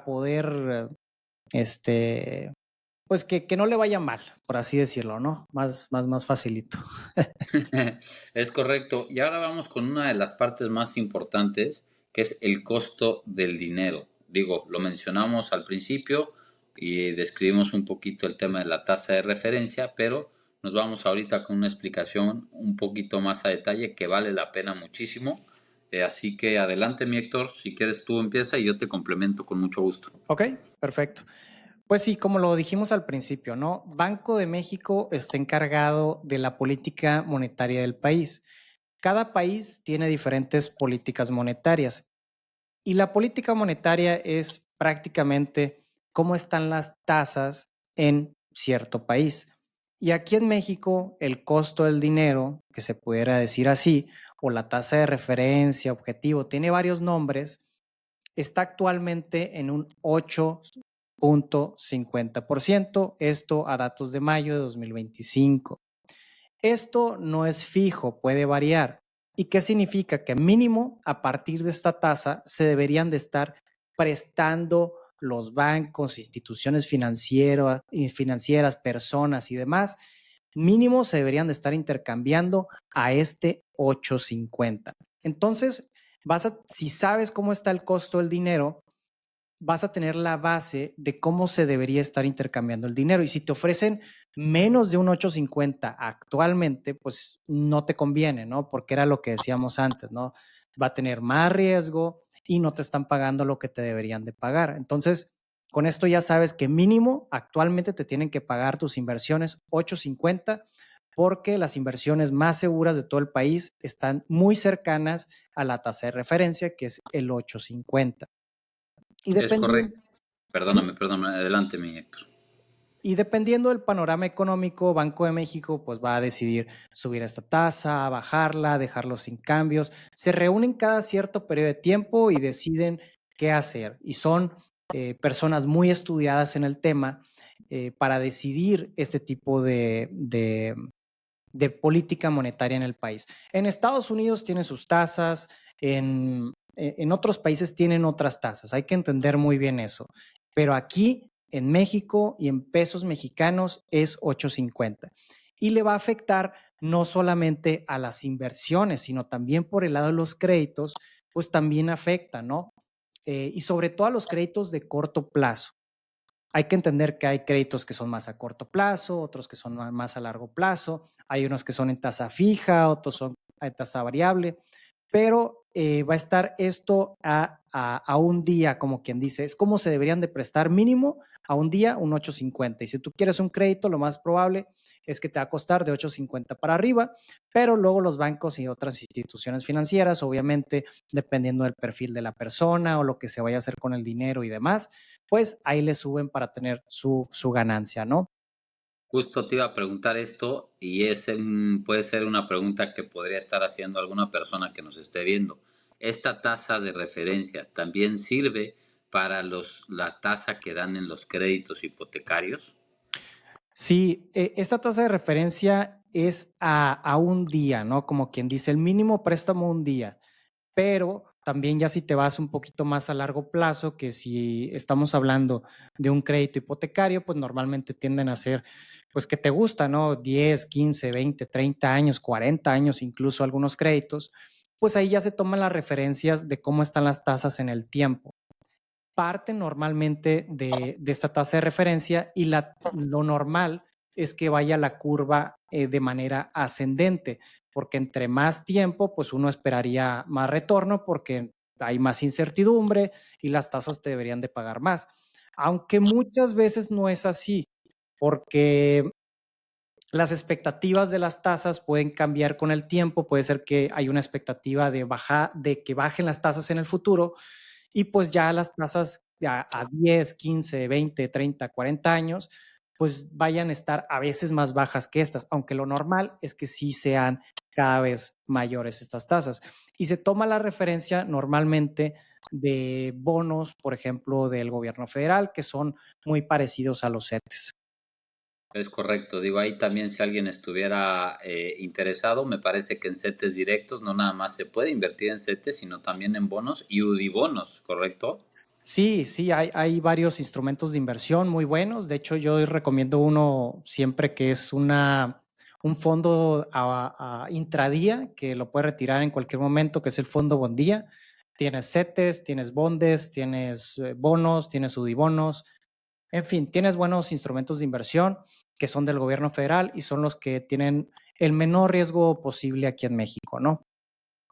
poder, pues que no le vaya mal, por así decirlo, ¿no? Más facilito. Es correcto. Y ahora vamos con una de las partes más importantes, que es el costo del dinero. Digo, lo mencionamos al principio y describimos un poquito el tema de la tasa de referencia, pero nos vamos ahorita con una explicación un poquito más a detalle que vale la pena muchísimo. Así que adelante, mi Héctor, si quieres tú empieza y yo te complemento con mucho gusto. Ok, perfecto. Pues sí, como lo dijimos al principio, ¿no? Banco de México está encargado de la política monetaria del país. Cada país tiene diferentes políticas monetarias y la política monetaria es prácticamente cómo están las tasas en cierto país. Y aquí en México, el costo del dinero, que se pudiera decir así, o la tasa de referencia, objetivo, tiene varios nombres, está actualmente en un 8.50%, esto a datos de mayo de 2025. Esto no es fijo, puede variar. ¿Y qué significa? Que mínimo a partir de esta tasa se deberían de estar prestando los bancos, instituciones financieras, personas y demás, mínimo se deberían de estar intercambiando a este 8.50. Entonces, si sabes cómo está el costo del dinero, vas a tener la base de cómo se debería estar intercambiando el dinero. Y si te ofrecen menos de un 8.50 actualmente, pues no te conviene, ¿no? Porque era lo que decíamos antes, ¿no? Va a tener más riesgo y no te están pagando lo que te deberían de pagar. Entonces, con esto ya sabes que mínimo actualmente te tienen que pagar tus inversiones 8.50 porque las inversiones más seguras de todo el país están muy cercanas a la tasa de referencia, que es el 8.50. Y Es dependiendo, correcto. sí, Perdóname, adelante, mi Héctor. y dependiendo del panorama económico, Banco de México pues va a decidir subir esta tasa, bajarla, dejarlo sin cambios. Se reúnen cada cierto periodo de tiempo y deciden qué hacer. Y son personas muy estudiadas en el tema para decidir este tipo de política monetaria en el país. En Estados Unidos tienen sus tasas, en otros países tienen otras tasas. Hay que entender muy bien eso. Pero aquí en México y en pesos mexicanos es 8.50. Y le va a afectar no solamente a las inversiones, sino también por el lado de los créditos, pues también afecta, ¿no? Y sobre todo a los créditos de corto plazo. Hay que entender que hay créditos que son más a corto plazo, otros que son más a largo plazo, hay unos que son en tasa fija, otros son en tasa variable, pero va a estar esto a un día, como quien dice. Es como se deberían de prestar mínimo a un día un 8.50. Y si tú quieres un crédito, lo más probable es que te va a costar de 8.50 para arriba, pero luego los bancos y otras instituciones financieras, obviamente, dependiendo del perfil de la persona o lo que se vaya a hacer con el dinero y demás, pues ahí le suben para tener su ganancia, ¿no? Justo te iba a preguntar esto y puede ser una pregunta que podría estar haciendo alguna persona que nos esté viendo. ¿Esta tasa de referencia también sirve para la tasa que dan en los créditos hipotecarios? Sí, esta tasa de referencia es a un día, ¿no? Como quien dice, el mínimo préstamo un día, pero también ya si te vas un poquito más a largo plazo, que si estamos hablando de un crédito hipotecario, pues normalmente tienden a ser, pues que te gusta, ¿no? 10, 15, 20, 30 años, 40 años, incluso algunos créditos, pues ahí ya se toman las referencias de cómo están las tasas en el tiempo. Parte normalmente de esta tasa de referencia y lo normal es que vaya la curva de manera ascendente, porque entre más tiempo, pues uno esperaría más retorno porque hay más incertidumbre y las tasas te deberían de pagar más. Aunque muchas veces no es así, porque las expectativas de las tasas pueden cambiar con el tiempo. Puede ser que hay una expectativa de que bajen las tasas en el futuro y pues ya las tasas a 10, 15, 20, 30, 40 años, pues vayan a estar a veces más bajas que estas, aunque lo normal es que sí sean cada vez mayores estas tasas. Y se toma la referencia normalmente de bonos, por ejemplo, del gobierno federal, que son muy parecidos a los CETES. Es correcto, digo, ahí también si alguien estuviera interesado, me parece que en CETES directos no nada más se puede invertir en CETES, sino también en bonos y UDI-bonos, ¿correcto? Sí, sí, hay varios instrumentos de inversión muy buenos. De hecho, yo recomiendo uno siempre que es un fondo a intradía que lo puedes retirar en cualquier momento, que es el fondo Bondía. Tienes CETES, tienes bondes, tienes bonos, tienes UDIbonos. En fin, tienes buenos instrumentos de inversión que son del gobierno federal y son los que tienen el menor riesgo posible aquí en México, ¿no?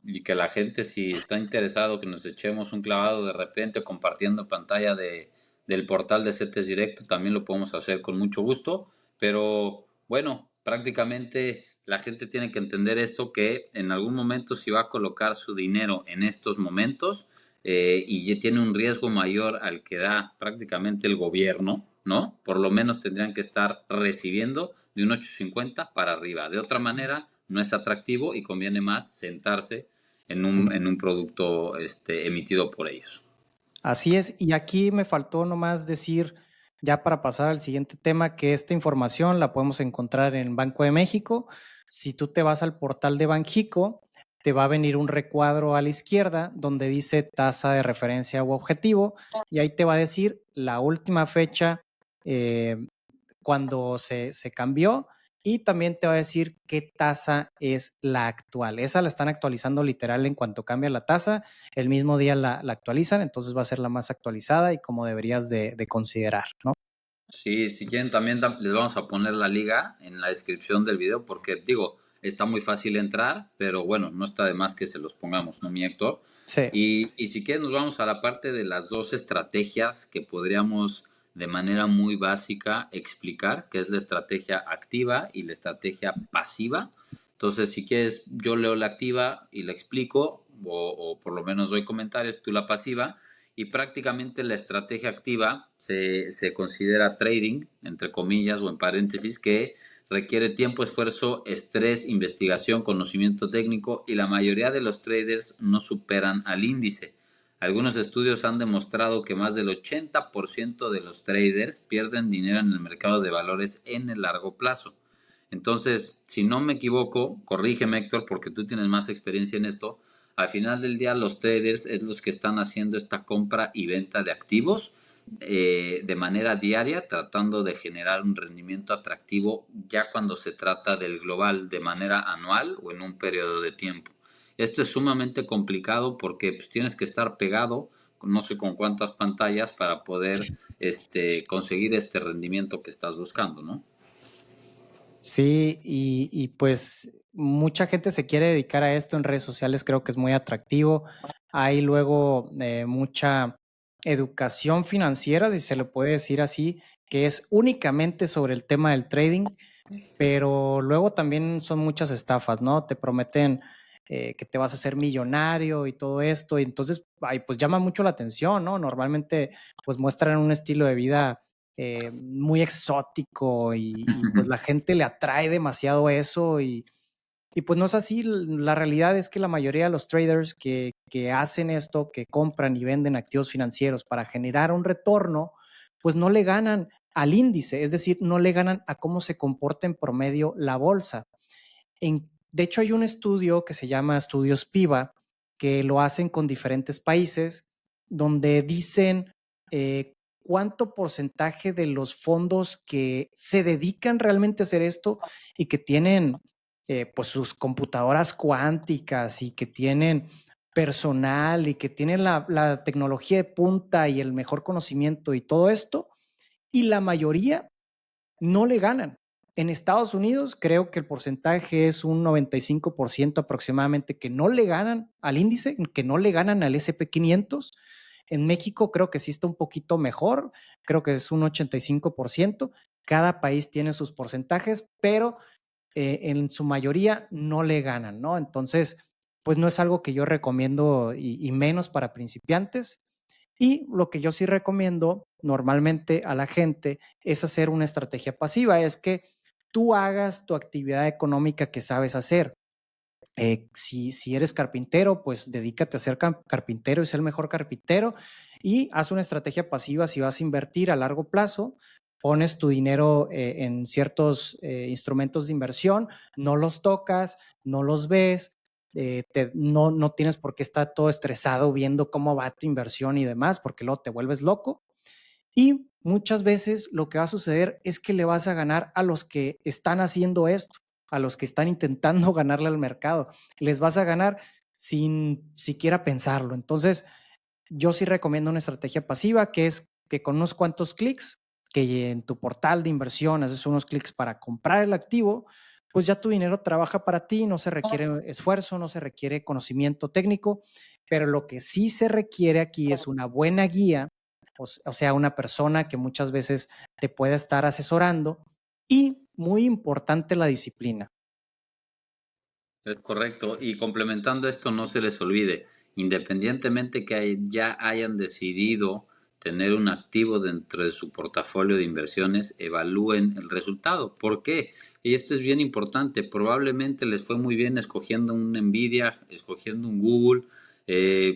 Y que la gente, si está interesado, que nos echemos un clavado de repente compartiendo pantalla del portal de CETES Directo, también lo podemos hacer con mucho gusto. Pero bueno, prácticamente la gente tiene que entender esto, que en algún momento si va a colocar su dinero en estos momentos y ya tiene un riesgo mayor al que da prácticamente el gobierno, ¿no? Por lo menos tendrían que estar recibiendo de un 8.50 para arriba. De otra manera, no es atractivo y conviene más sentarse en un producto emitido por ellos. Así es, y aquí me faltó nomás decir, ya para pasar al siguiente tema, que esta información la podemos encontrar en Banco de México. Si tú te vas al portal de Banjico, te va a venir un recuadro a la izquierda donde dice tasa de referencia u objetivo, y ahí te va a decir la última fecha eh, cuando se cambió y también te va a decir qué tasa es la actual. Esa la están actualizando literal en cuanto cambia la tasa, el mismo día la actualizan, entonces va a ser la más actualizada y como deberías de considerar, ¿no? Sí, si quieren también les vamos a poner la liga en la descripción del video porque digo, está muy fácil entrar, pero bueno, no está de más que se los pongamos, ¿no, mi Héctor? Sí. Y si quieren nos vamos a la parte de las dos estrategias que podríamos de manera muy básica explicar, que es la estrategia activa y la estrategia pasiva. Entonces, si quieres, yo leo la activa y la explico, o por lo menos doy comentarios, tú la pasiva, y prácticamente la estrategia activa se considera trading, entre comillas o en paréntesis, que requiere tiempo, esfuerzo, estrés, investigación, conocimiento técnico y la mayoría de los traders no superan al índice. Algunos estudios han demostrado que más del 80% de los traders pierden dinero en el mercado de valores en el largo plazo. Entonces, si no me equivoco, corrígeme Héctor, porque tú tienes más experiencia en esto, al final del día los traders es los que están haciendo esta compra y venta de activos de manera diaria, tratando de generar un rendimiento atractivo ya cuando se trata del global de manera anual o en un periodo de tiempo. Esto es sumamente complicado porque pues, tienes que estar pegado, no sé con cuántas pantallas, para poder conseguir rendimiento que estás buscando, ¿no? Sí, y pues mucha gente se quiere dedicar a esto en redes sociales, creo que es muy atractivo. Hay luego mucha educación financiera, si se le puede decir así, que es únicamente sobre el tema del trading, pero luego también son muchas estafas, ¿no? Te prometen que te vas a hacer millonario y todo esto, y entonces, ay, pues llama mucho la atención, ¿no? Normalmente, pues muestran un estilo de vida muy exótico y pues la gente le atrae demasiado eso y pues no es así. La realidad es que la mayoría de los traders que hacen esto, que compran y venden activos financieros para generar un retorno, pues no le ganan al índice, es decir, no le ganan a cómo se comporta en promedio la bolsa. De hecho, hay un estudio que se llama Estudios PIVA, que lo hacen con diferentes países, donde dicen cuánto porcentaje de los fondos que se dedican realmente a hacer esto y que tienen pues sus computadoras cuánticas y que tienen personal y que tienen la tecnología de punta y el mejor conocimiento y todo esto, y la mayoría no le ganan. En Estados Unidos creo que el porcentaje es un 95% aproximadamente que no le ganan al índice, que no le ganan al SP 500. En México creo que sí está un poquito mejor, creo que es un 85%. Cada país tiene sus porcentajes, pero en su mayoría no le ganan, ¿no? Entonces, pues no es algo que yo recomiendo y menos para principiantes. Y lo que yo sí recomiendo normalmente a la gente es hacer una estrategia pasiva, es que tú hagas tu actividad económica que sabes hacer. Si eres carpintero, pues dedícate a ser carpintero y ser el mejor carpintero y haz una estrategia pasiva. Si vas a invertir a largo plazo, pones tu dinero en ciertos instrumentos de inversión, no los tocas, no los ves, no tienes por qué estar todo estresado viendo cómo va tu inversión y demás, porque luego te vuelves loco. Y muchas veces lo que va a suceder es que le vas a ganar a los que están haciendo esto, a los que están intentando ganarle al mercado. Les vas a ganar sin siquiera pensarlo. Entonces, yo sí recomiendo una estrategia pasiva, que es que con unos cuantos clics, que en tu portal de inversión haces unos clics para comprar el activo, pues ya tu dinero trabaja para ti, no se requiere esfuerzo, no se requiere conocimiento técnico, pero lo que sí se requiere aquí es una buena guía, o sea, una persona que muchas veces te pueda estar asesorando y muy importante la disciplina. Es correcto. Y complementando esto, no se les olvide, independientemente que ya hayan decidido tener un activo dentro de su portafolio de inversiones, evalúen el resultado. ¿Por qué? Y esto es bien importante. Probablemente les fue muy bien escogiendo un Nvidia, escogiendo un Google,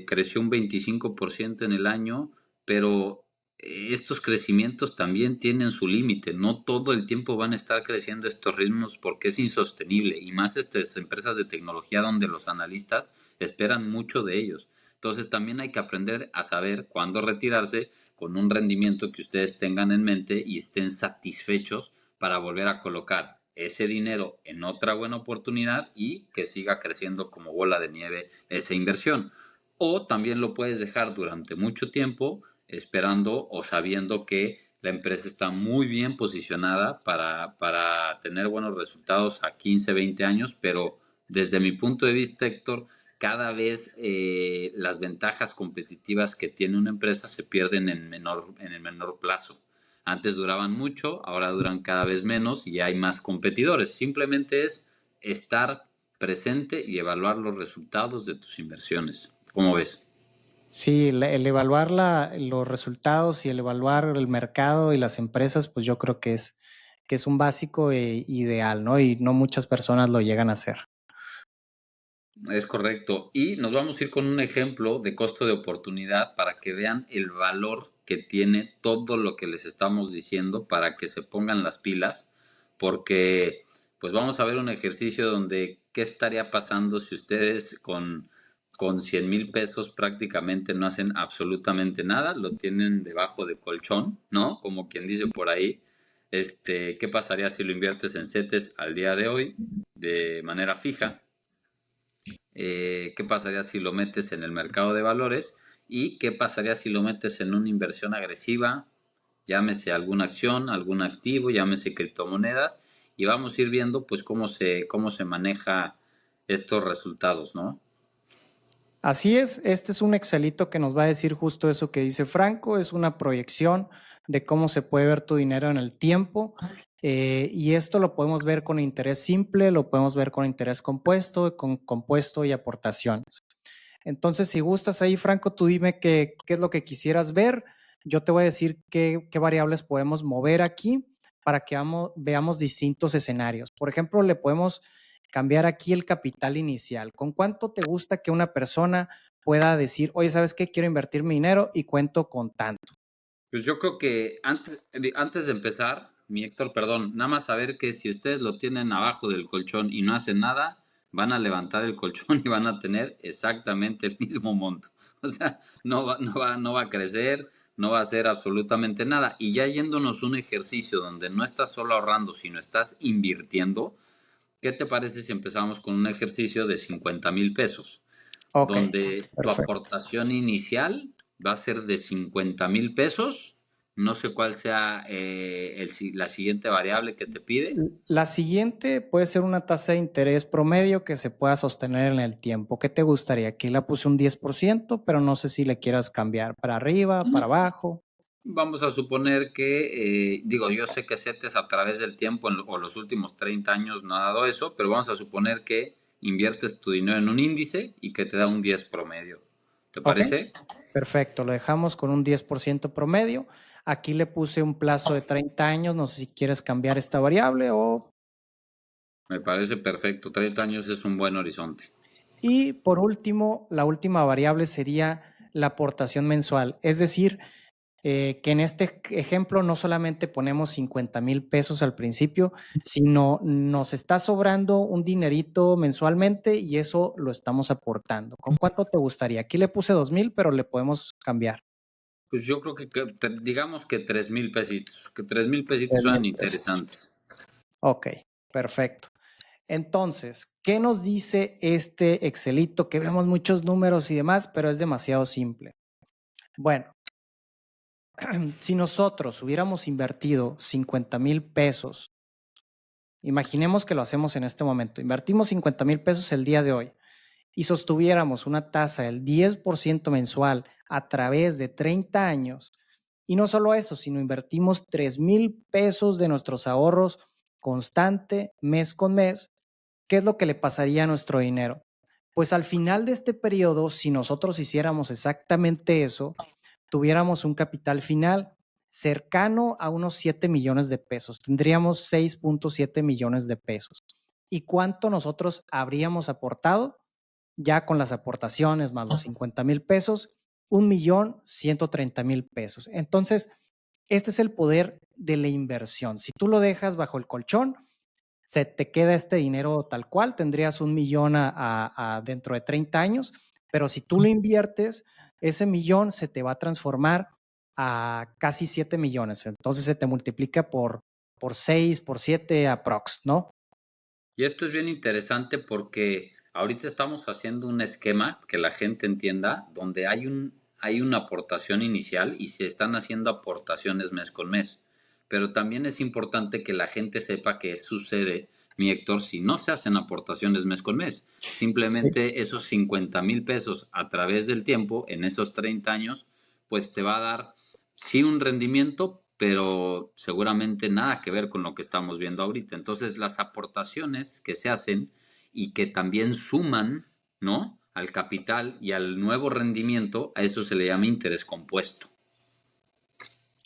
creció un 25% en el año, pero estos crecimientos también tienen su límite. No todo el tiempo van a estar creciendo estos ritmos porque es insostenible. Y más estas empresas de tecnología donde los analistas esperan mucho de ellos. Entonces también hay que aprender a saber cuándo retirarse con un rendimiento que ustedes tengan en mente y estén satisfechos para volver a colocar ese dinero en otra buena oportunidad y que siga creciendo como bola de nieve esa inversión. O también lo puedes dejar durante mucho tiempo esperando o sabiendo que la empresa está muy bien posicionada para tener buenos resultados a 15, 20 años, pero desde mi punto de vista, Héctor, cada vez las ventajas competitivas que tiene una empresa se pierden en el menor plazo. Antes duraban mucho, ahora duran cada vez menos y hay más competidores. Simplemente es estar presente y evaluar los resultados de tus inversiones. ¿Cómo ves? Sí, el evaluar los resultados y el evaluar el mercado y las empresas, pues yo creo que es un básico ideal, ¿no? Y no muchas personas lo llegan a hacer. Es correcto. Y nos vamos a ir con un ejemplo de costo de oportunidad para que vean el valor que tiene todo lo que les estamos diciendo para que se pongan las pilas, porque pues vamos a ver un ejercicio donde qué estaría pasando si ustedes con 100,000 pesos prácticamente no hacen absolutamente nada, lo tienen debajo de colchón, ¿no? Como quien dice por ahí. ¿Qué pasaría si lo inviertes en CETES al día de hoy de manera fija? ¿Qué pasaría si lo metes en el mercado de valores? ¿Y qué pasaría si lo metes en una inversión agresiva? Llámese alguna acción, algún activo, llámese criptomonedas. y vamos a ir viendo pues cómo se maneja estos resultados, ¿no? Así es, este es un Excelito que nos va a decir justo eso que dice Franco, es una proyección de cómo se puede ver tu dinero en el tiempo y esto lo podemos ver con interés simple, lo podemos ver con interés compuesto, con compuesto y aportaciones. Entonces, si gustas ahí, Franco, tú dime qué es lo que quisieras ver. Yo te voy a decir qué variables podemos mover aquí para que veamos distintos escenarios. Por ejemplo, le podemos cambiar aquí el capital inicial. ¿Con cuánto te gusta que una persona pueda decir, oye, ¿sabes qué? Quiero invertir mi dinero y cuento con tanto? Pues yo creo que antes de empezar, mi Héctor, perdón, nada más saber que si ustedes lo tienen abajo del colchón y no hacen nada, van a levantar el colchón y van a tener exactamente el mismo monto. O sea, no va a crecer, no va a hacer absolutamente nada. Y ya yéndonos un ejercicio donde no estás solo ahorrando, sino estás invirtiendo, ¿qué te parece si empezamos con un ejercicio de 50,000 pesos? Ok, Donde tu perfecto. aportación inicial va a ser de 50,000 pesos. No sé cuál sea la siguiente variable que te pide. La siguiente puede ser una tasa de interés promedio que se pueda sostener en el tiempo. ¿Qué te gustaría? Aquí la puse un 10%, pero no sé si le quieras cambiar para arriba, para abajo. Vamos a suponer que, digo, yo sé que CETES a través del tiempo o los últimos 30 años no ha dado eso, pero vamos a suponer que inviertes tu dinero en un índice y que te da un 10 promedio. ¿Te Ok, parece? perfecto. Lo dejamos con un 10% promedio. Aquí le puse un plazo de 30 años. No sé si quieres cambiar esta variable o... Me parece perfecto. 30 años es un buen horizonte. Y por último, la última variable sería la aportación mensual. Es decir, que en este ejemplo no solamente ponemos 50,000 pesos al principio, sino nos está sobrando un dinerito mensualmente y eso lo estamos aportando. ¿Con cuánto te gustaría? Aquí le puse 2,000, pero le podemos cambiar. Pues yo creo que digamos que 3,000 pesitos, que 3,000 pesitos 3,000 suenan pesos. interesantes. Ok, perfecto. Entonces, ¿qué nos dice este Excelito? Que vemos muchos números y demás, pero es demasiado simple. Bueno, si nosotros hubiéramos invertido 50,000 pesos, imaginemos que lo hacemos en este momento, invertimos 50,000 pesos el día de hoy y sostuviéramos una tasa del 10% mensual a través de 30 años, y no solo eso, sino invertimos 3,000 pesos de nuestros ahorros constante, mes con mes, ¿qué es lo que le pasaría a nuestro dinero? Pues al final de este periodo, si nosotros hiciéramos exactamente eso, tuviéramos un capital final cercano a unos 7 millones de pesos. Tendríamos 6.7 millones de pesos. ¿Y cuánto nosotros habríamos aportado? Ya con las aportaciones más los 50,000 pesos, 1,130,000 pesos. Entonces, este es el poder de la inversión. Si tú lo dejas bajo el colchón, se te queda este dinero tal cual, tendrías 1,000,000 dentro de 30 años, pero si tú lo inviertes, ese millón se te va a transformar a casi 7 millones. Entonces se te multiplica por 6, por 7 aprox, ¿no? Y esto es bien interesante porque ahorita estamos haciendo un esquema que la gente entienda, donde hay una aportación inicial y se están haciendo aportaciones mes con mes. Pero también es importante que la gente sepa qué sucede, mi Héctor, si no se hacen aportaciones mes con mes. Sí. Simplemente esos 50,000 pesos a través del tiempo, en esos 30 años, pues te va a dar, sí, un rendimiento, pero seguramente nada que ver con lo que estamos viendo ahorita. Entonces, las aportaciones que se hacen y que también suman, ¿no? Al capital y al nuevo rendimiento, a eso se le llama interés compuesto.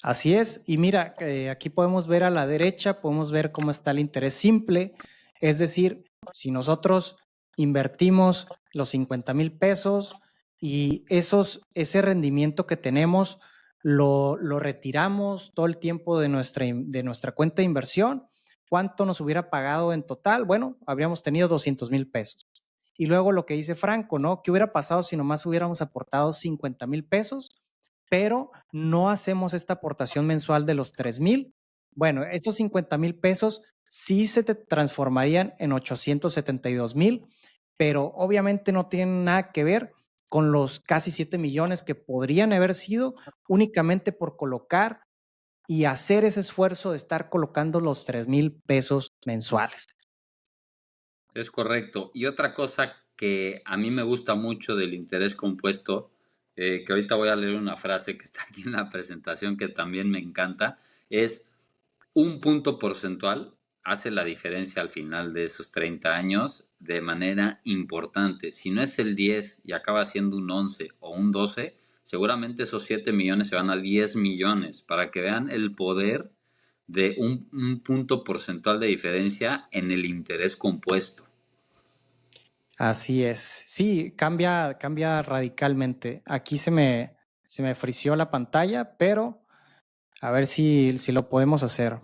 Así es. Y mira, aquí podemos ver a la derecha, podemos ver cómo está el interés simple. Es decir, si nosotros invertimos los 50,000 pesos y ese rendimiento que tenemos lo retiramos todo el tiempo de nuestra cuenta de inversión, ¿cuánto nos hubiera pagado en total? Bueno, habríamos tenido 200,000 pesos. Y luego lo que dice Franco, ¿no? ¿Qué hubiera pasado si nomás hubiéramos aportado 50,000 pesos? Pero no hacemos esta aportación mensual de los 3,000. Bueno, esos 50,000 pesos sí se te transformarían en 872,000, pero obviamente no tienen nada que ver con los casi 7 millones que podrían haber sido únicamente por colocar y hacer ese esfuerzo de estar colocando los 3,000 pesos mensuales. Es correcto. Y otra cosa que a mí me gusta mucho del interés compuesto, que ahorita voy a leer una frase que está aquí en la presentación que también me encanta, es un punto porcentual hace la diferencia al final de esos 30 años de manera importante. Si no es el 10 y acaba siendo un 11 o un 12, seguramente esos 7 millones se van a 10 millones para que vean el poder de un punto porcentual de diferencia en el interés compuesto. Así es. Sí, cambia radicalmente. Aquí se me frició la pantalla, pero a ver si lo podemos hacer.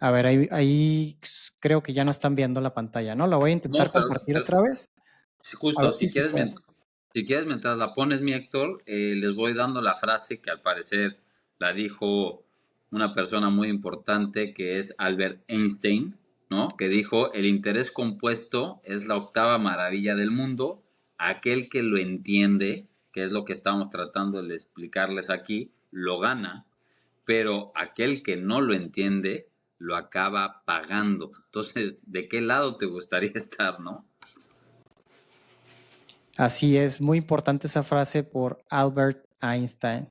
A ver, ahí creo que ya no están viendo la pantalla, ¿no? La voy a intentar No, compartir pero otra vez. A justo, ver si se puede. si quieres, mientras la pones, mi Héctor, les voy dando la frase que al parecer la dijo una persona muy importante que es Albert Einstein, ¿no? Que dijo, el interés compuesto es la octava maravilla del mundo, aquel que lo entiende, que es lo que estamos tratando de explicarles aquí, lo gana, pero aquel que no lo entiende lo acaba pagando. Entonces, ¿de qué lado te gustaría estar, no? Así es, muy importante esa frase por Albert Einstein.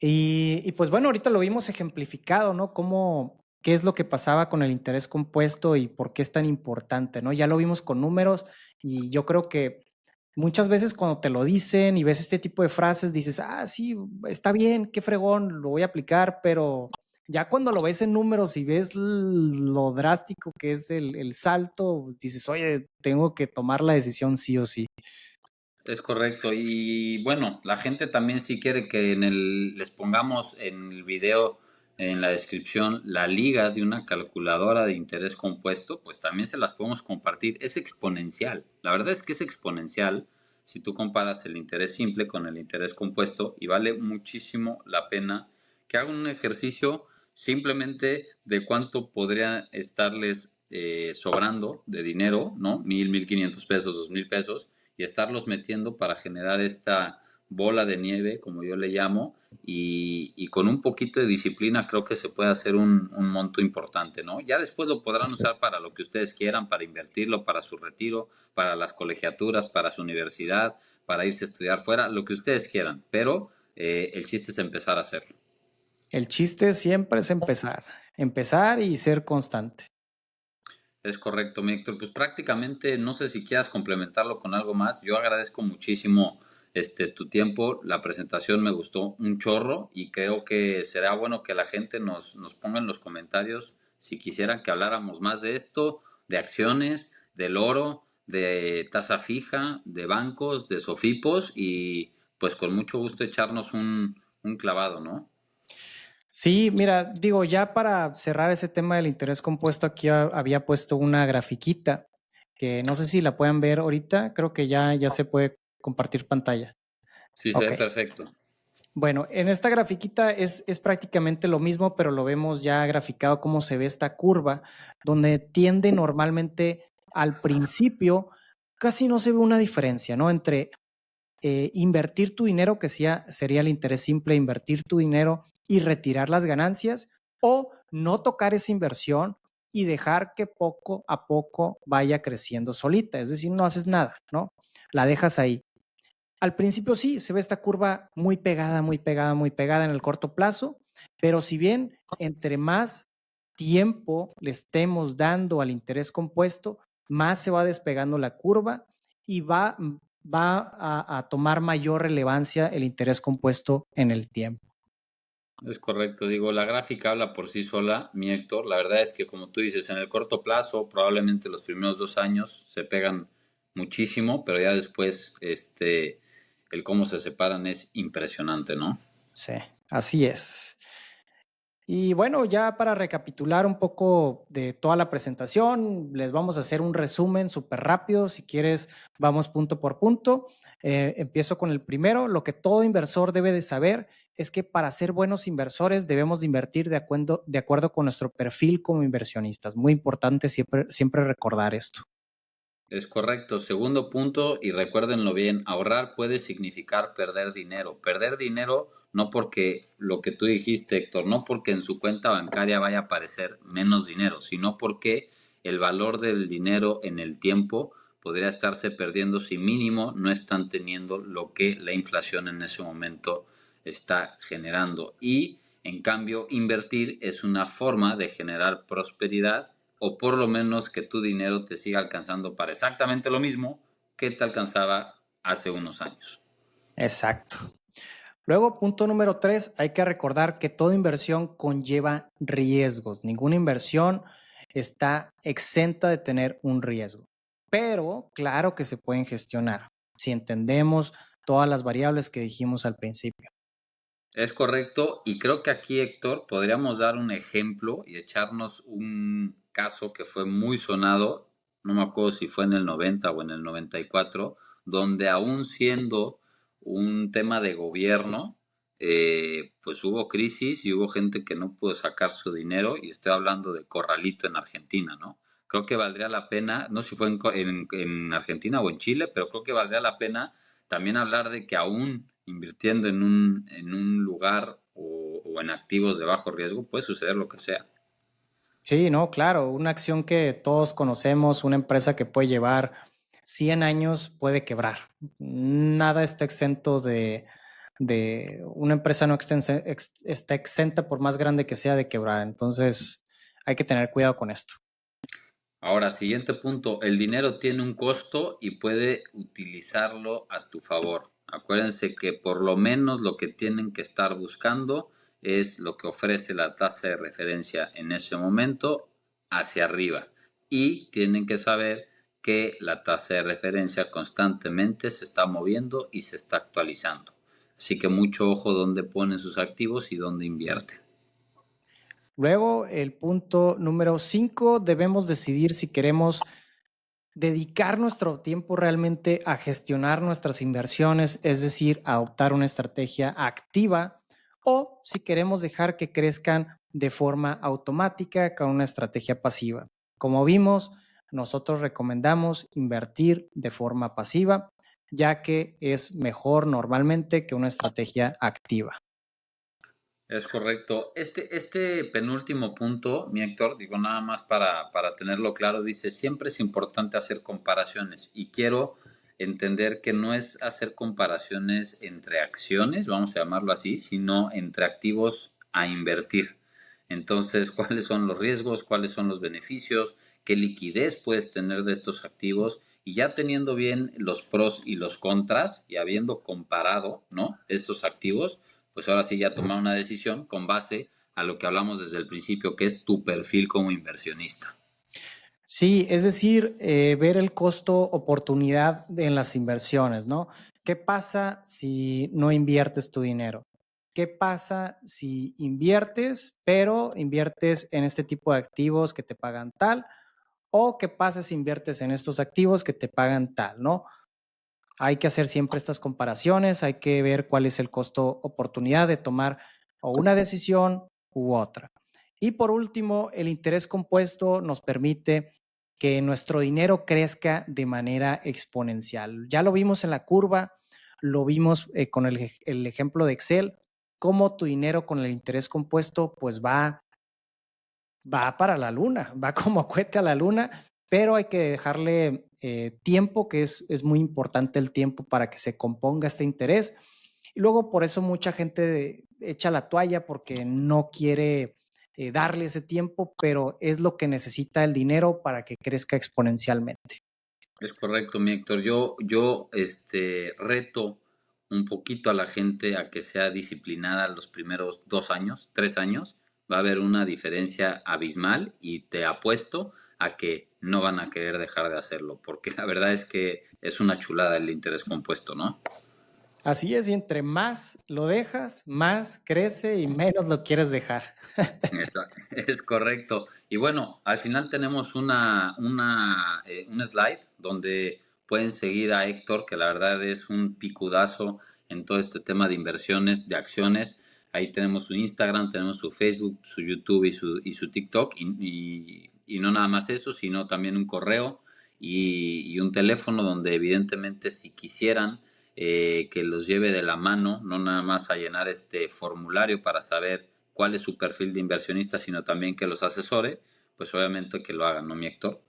Y pues bueno, ahorita lo vimos ejemplificado, ¿no? Qué es lo que pasaba con el interés compuesto y por qué es tan importante, ¿no? Ya lo vimos con números y yo creo que muchas veces cuando te lo dicen y ves este tipo de frases, dices, ah, sí, está bien, qué fregón, lo voy a aplicar, pero ya cuando lo ves en números y ves lo drástico que es el salto, dices, oye, tengo que tomar la decisión sí o sí. Es correcto. Y bueno, la gente también si quiere que les pongamos en el video, en la descripción, la liga de una calculadora de interés compuesto, pues también se las podemos compartir. Es exponencial. La verdad es que es exponencial si tú comparas el interés simple con el interés compuesto y vale muchísimo la pena que hagan un ejercicio simplemente de cuánto podría estarles sobrando de dinero, ¿no? 1,000, 1,500 pesos, 2,000 pesos y estarlos metiendo para generar esta bola de nieve, como yo le llamo, y con un poquito de disciplina creo que se puede hacer un monto importante, ¿no? Ya después lo podrán usar para lo que ustedes quieran, para invertirlo, para su retiro, para las colegiaturas, para su universidad, para irse a estudiar fuera, lo que ustedes quieran, pero el chiste es empezar a hacerlo. El chiste siempre es empezar y ser constante. Es correcto, mi Héctor. Pues prácticamente no sé si quieras complementarlo con algo más. Yo agradezco muchísimo tu tiempo. La presentación me gustó un chorro y creo que será bueno que la gente nos ponga en los comentarios si quisieran que habláramos más de esto, de acciones, del oro, de tasa fija, de bancos, de sofipos y pues con mucho gusto echarnos un clavado, ¿no? Sí, mira, digo, ya para cerrar ese tema del interés compuesto, aquí había puesto una grafiquita que no sé si la puedan ver ahorita, creo que ya se puede compartir pantalla. Sí, se ve Ok. perfecto. Bueno, en esta grafiquita es prácticamente lo mismo, pero lo vemos ya graficado cómo se ve esta curva, donde tiende normalmente al principio, casi no se ve una diferencia, ¿no? Entre invertir tu dinero, que sería el interés simple, invertir tu dinero y retirar las ganancias, o no tocar esa inversión y dejar que poco a poco vaya creciendo solita, es decir, no haces nada, ¿no? La dejas ahí. Al principio sí, se ve esta curva muy pegada, muy pegada, muy pegada en el corto plazo, pero si bien entre más tiempo le estemos dando al interés compuesto, más se va despegando la curva y va a tomar mayor relevancia el interés compuesto en el tiempo. Es correcto, digo, la gráfica habla por sí sola, mi Héctor. La verdad es que como tú dices, en el corto plazo, probablemente los primeros 2 años se pegan muchísimo, pero ya después, el cómo se separan es impresionante, ¿no? Sí, así es. Y bueno, ya para recapitular un poco de toda la presentación, les vamos a hacer un resumen súper rápido. Si quieres, vamos punto por punto. Empiezo con el primero. Lo que todo inversor debe de saber es que para ser buenos inversores debemos de invertir de acuerdo con nuestro perfil como inversionistas. Muy importante siempre recordar esto. Es correcto. Segundo punto, y recuérdenlo bien, ahorrar puede significar perder dinero. Perder dinero no porque lo que tú dijiste, Héctor, no porque en su cuenta bancaria vaya a aparecer menos dinero, sino porque el valor del dinero en el tiempo podría estarse perdiendo si mínimo no están teniendo lo que la inflación en ese momento está generando. Y en cambio, invertir es una forma de generar prosperidad o por lo menos que tu dinero te siga alcanzando para exactamente lo mismo que te alcanzaba hace unos años. Exacto. Luego, punto número 3, hay que recordar que toda inversión conlleva riesgos. Ninguna inversión está exenta de tener un riesgo, pero claro que se pueden gestionar si entendemos todas las variables que dijimos al principio. Es correcto, y creo que aquí, Héctor, podríamos dar un ejemplo y echarnos un caso que fue muy sonado, no me acuerdo si fue en el 90 o en el 94, donde aún siendo un tema de gobierno, pues hubo crisis y hubo gente que no pudo sacar su dinero, y estoy hablando de Corralito en Argentina, ¿no? Creo que valdría la pena, no sé si fue en Argentina o en Chile, pero creo que valdría la pena también hablar de que aún invirtiendo en un lugar o en activos de bajo riesgo puede suceder lo que sea. Sí, no, claro, una acción que todos conocemos, una empresa que puede llevar 100 años puede quebrar. Nada está exento de una empresa no está exenta por más grande que sea de quebrar. Entonces hay que tener cuidado con esto. Ahora, siguiente punto, el dinero tiene un costo y puede utilizarlo a tu favor. Acuérdense que por lo menos lo que tienen que estar buscando es lo que ofrece la tasa de referencia en ese momento hacia arriba. Y tienen que saber que la tasa de referencia constantemente se está moviendo y se está actualizando. Así que mucho ojo dónde ponen sus activos y dónde invierten. Luego, el punto número 5, debemos decidir si queremos dedicar nuestro tiempo realmente a gestionar nuestras inversiones, es decir, a adoptar una estrategia activa, o si queremos dejar que crezcan de forma automática con una estrategia pasiva. Como vimos, nosotros recomendamos invertir de forma pasiva, ya que es mejor normalmente que una estrategia activa. Es correcto. Este penúltimo punto, mi Héctor, digo nada más para tenerlo claro, dice, siempre es importante hacer comparaciones y quiero entender que no es hacer comparaciones entre acciones, vamos a llamarlo así, sino entre activos a invertir. Entonces, ¿cuáles son los riesgos? ¿Cuáles son los beneficios? ¿Qué liquidez puedes tener de estos activos? Y ya teniendo bien los pros y los contras y habiendo comparado, ¿no?, estos activos, pues ahora sí ya tomar una decisión con base a lo que hablamos desde el principio, que es tu perfil como inversionista. Sí, es decir, ver el costo oportunidad en las inversiones, ¿no? ¿Qué pasa si no inviertes tu dinero? ¿Qué pasa si inviertes, pero inviertes en este tipo de activos que te pagan tal? ¿O qué pasa si inviertes en estos activos que te pagan tal, ¿no? Hay que hacer siempre estas comparaciones, hay que ver cuál es el costo oportunidad de tomar o una decisión u otra. Y por último, el interés compuesto nos permite que nuestro dinero crezca de manera exponencial. Ya lo vimos en la curva, lo vimos con el ejemplo de Excel, cómo tu dinero con el interés compuesto pues va para la luna, va como cohete a la luna, pero hay que dejarle tiempo, que es muy importante el tiempo para que se componga este interés. Y luego por eso mucha gente echa la toalla porque no quiere darle ese tiempo, pero es lo que necesita el dinero para que crezca exponencialmente. Es correcto, mi Héctor. Yo reto un poquito a la gente a que sea disciplinada los primeros 2 años, 3 años. Va a haber una diferencia abismal y te apuesto a que no van a querer dejar de hacerlo, porque la verdad es que es una chulada el interés compuesto, ¿no? Así es, y entre más lo dejas, más crece y menos lo quieres dejar. Es correcto. Y bueno, al final tenemos un slide donde pueden seguir a Héctor, que la verdad es un picudazo en todo este tema de inversiones, de acciones. Ahí tenemos su Instagram, tenemos su Facebook, su YouTube y su TikTok. Y no nada más eso, sino también un correo. y un teléfono donde evidentemente si quisieran que los lleve de la mano, no nada más a llenar este formulario para saber cuál es su perfil de inversionista, sino también que los asesore, pues obviamente que lo hagan, ¿no, mi Héctor?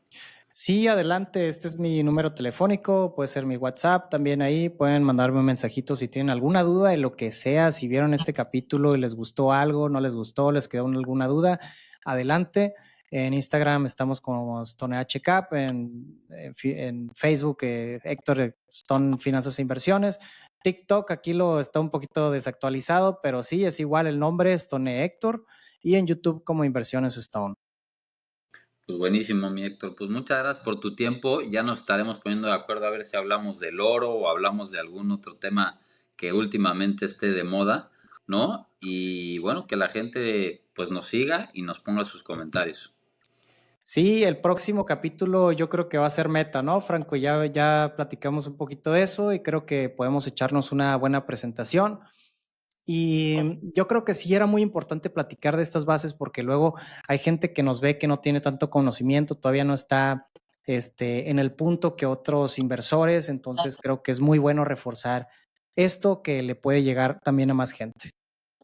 Sí, adelante, este es mi número telefónico, puede ser mi WhatsApp también ahí, pueden mandarme un mensajito si tienen alguna duda de lo que sea, si vieron este capítulo y les gustó algo, no les gustó, les quedó alguna duda, adelante. En Instagram estamos como Stone HCap, en Facebook Héctor Stone Finanzas e Inversiones. TikTok aquí lo está un poquito desactualizado, pero sí, es igual el nombre, Stone Héctor, y en YouTube como Inversiones Stone. Pues buenísimo, mi Héctor. Pues muchas gracias por tu tiempo. Ya nos estaremos poniendo de acuerdo a ver si hablamos del oro o hablamos de algún otro tema que últimamente esté de moda, ¿no? Y bueno, que la gente pues nos siga y nos ponga sus comentarios. Sí, el próximo capítulo yo creo que va a ser meta, ¿no, Franco? Ya platicamos un poquito de eso y creo que podemos echarnos una buena presentación. Y yo creo que sí era muy importante platicar de estas bases porque luego hay gente que nos ve que no tiene tanto conocimiento, todavía no está en el punto que otros inversores, entonces creo que es muy bueno reforzar esto que le puede llegar también a más gente.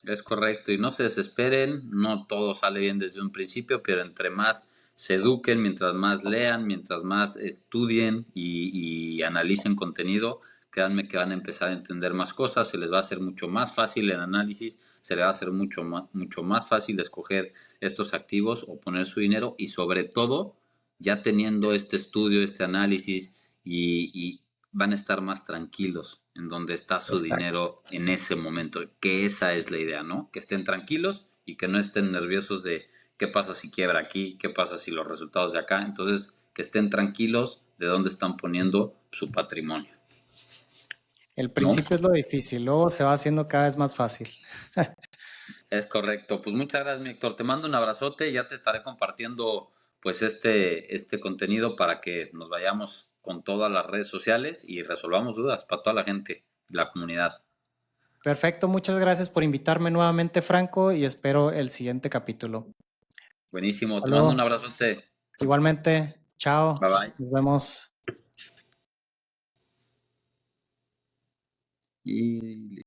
Es correcto, y no se desesperen, no todo sale bien desde un principio, pero entre más se eduquen, mientras más lean, mientras más estudien y analicen contenido, créanme que van a empezar a entender más cosas, se les va a hacer mucho más fácil el análisis, se les va a hacer mucho más fácil escoger estos activos o poner su dinero y sobre todo, ya teniendo este estudio, este análisis y van a estar más tranquilos en donde está su Exacto. dinero en ese momento, que esa es la idea, ¿no? Que estén tranquilos y que no estén nerviosos de qué pasa si quiebra aquí, qué pasa si los resultados de acá, entonces que estén tranquilos de dónde están poniendo su patrimonio, El ¿no? principio es lo difícil, luego se va haciendo cada vez más fácil. Es correcto. Pues muchas gracias, mi Héctor. Te mando un abrazote. Ya te estaré compartiendo pues este contenido para que nos vayamos con todas las redes sociales y resolvamos dudas para toda la gente, la comunidad. Perfecto, muchas gracias por invitarme nuevamente, Franco, y espero el siguiente capítulo. Buenísimo. Hasta Te mando un luego. abrazote. Igualmente, Bye chao, bye. nos vemos. Y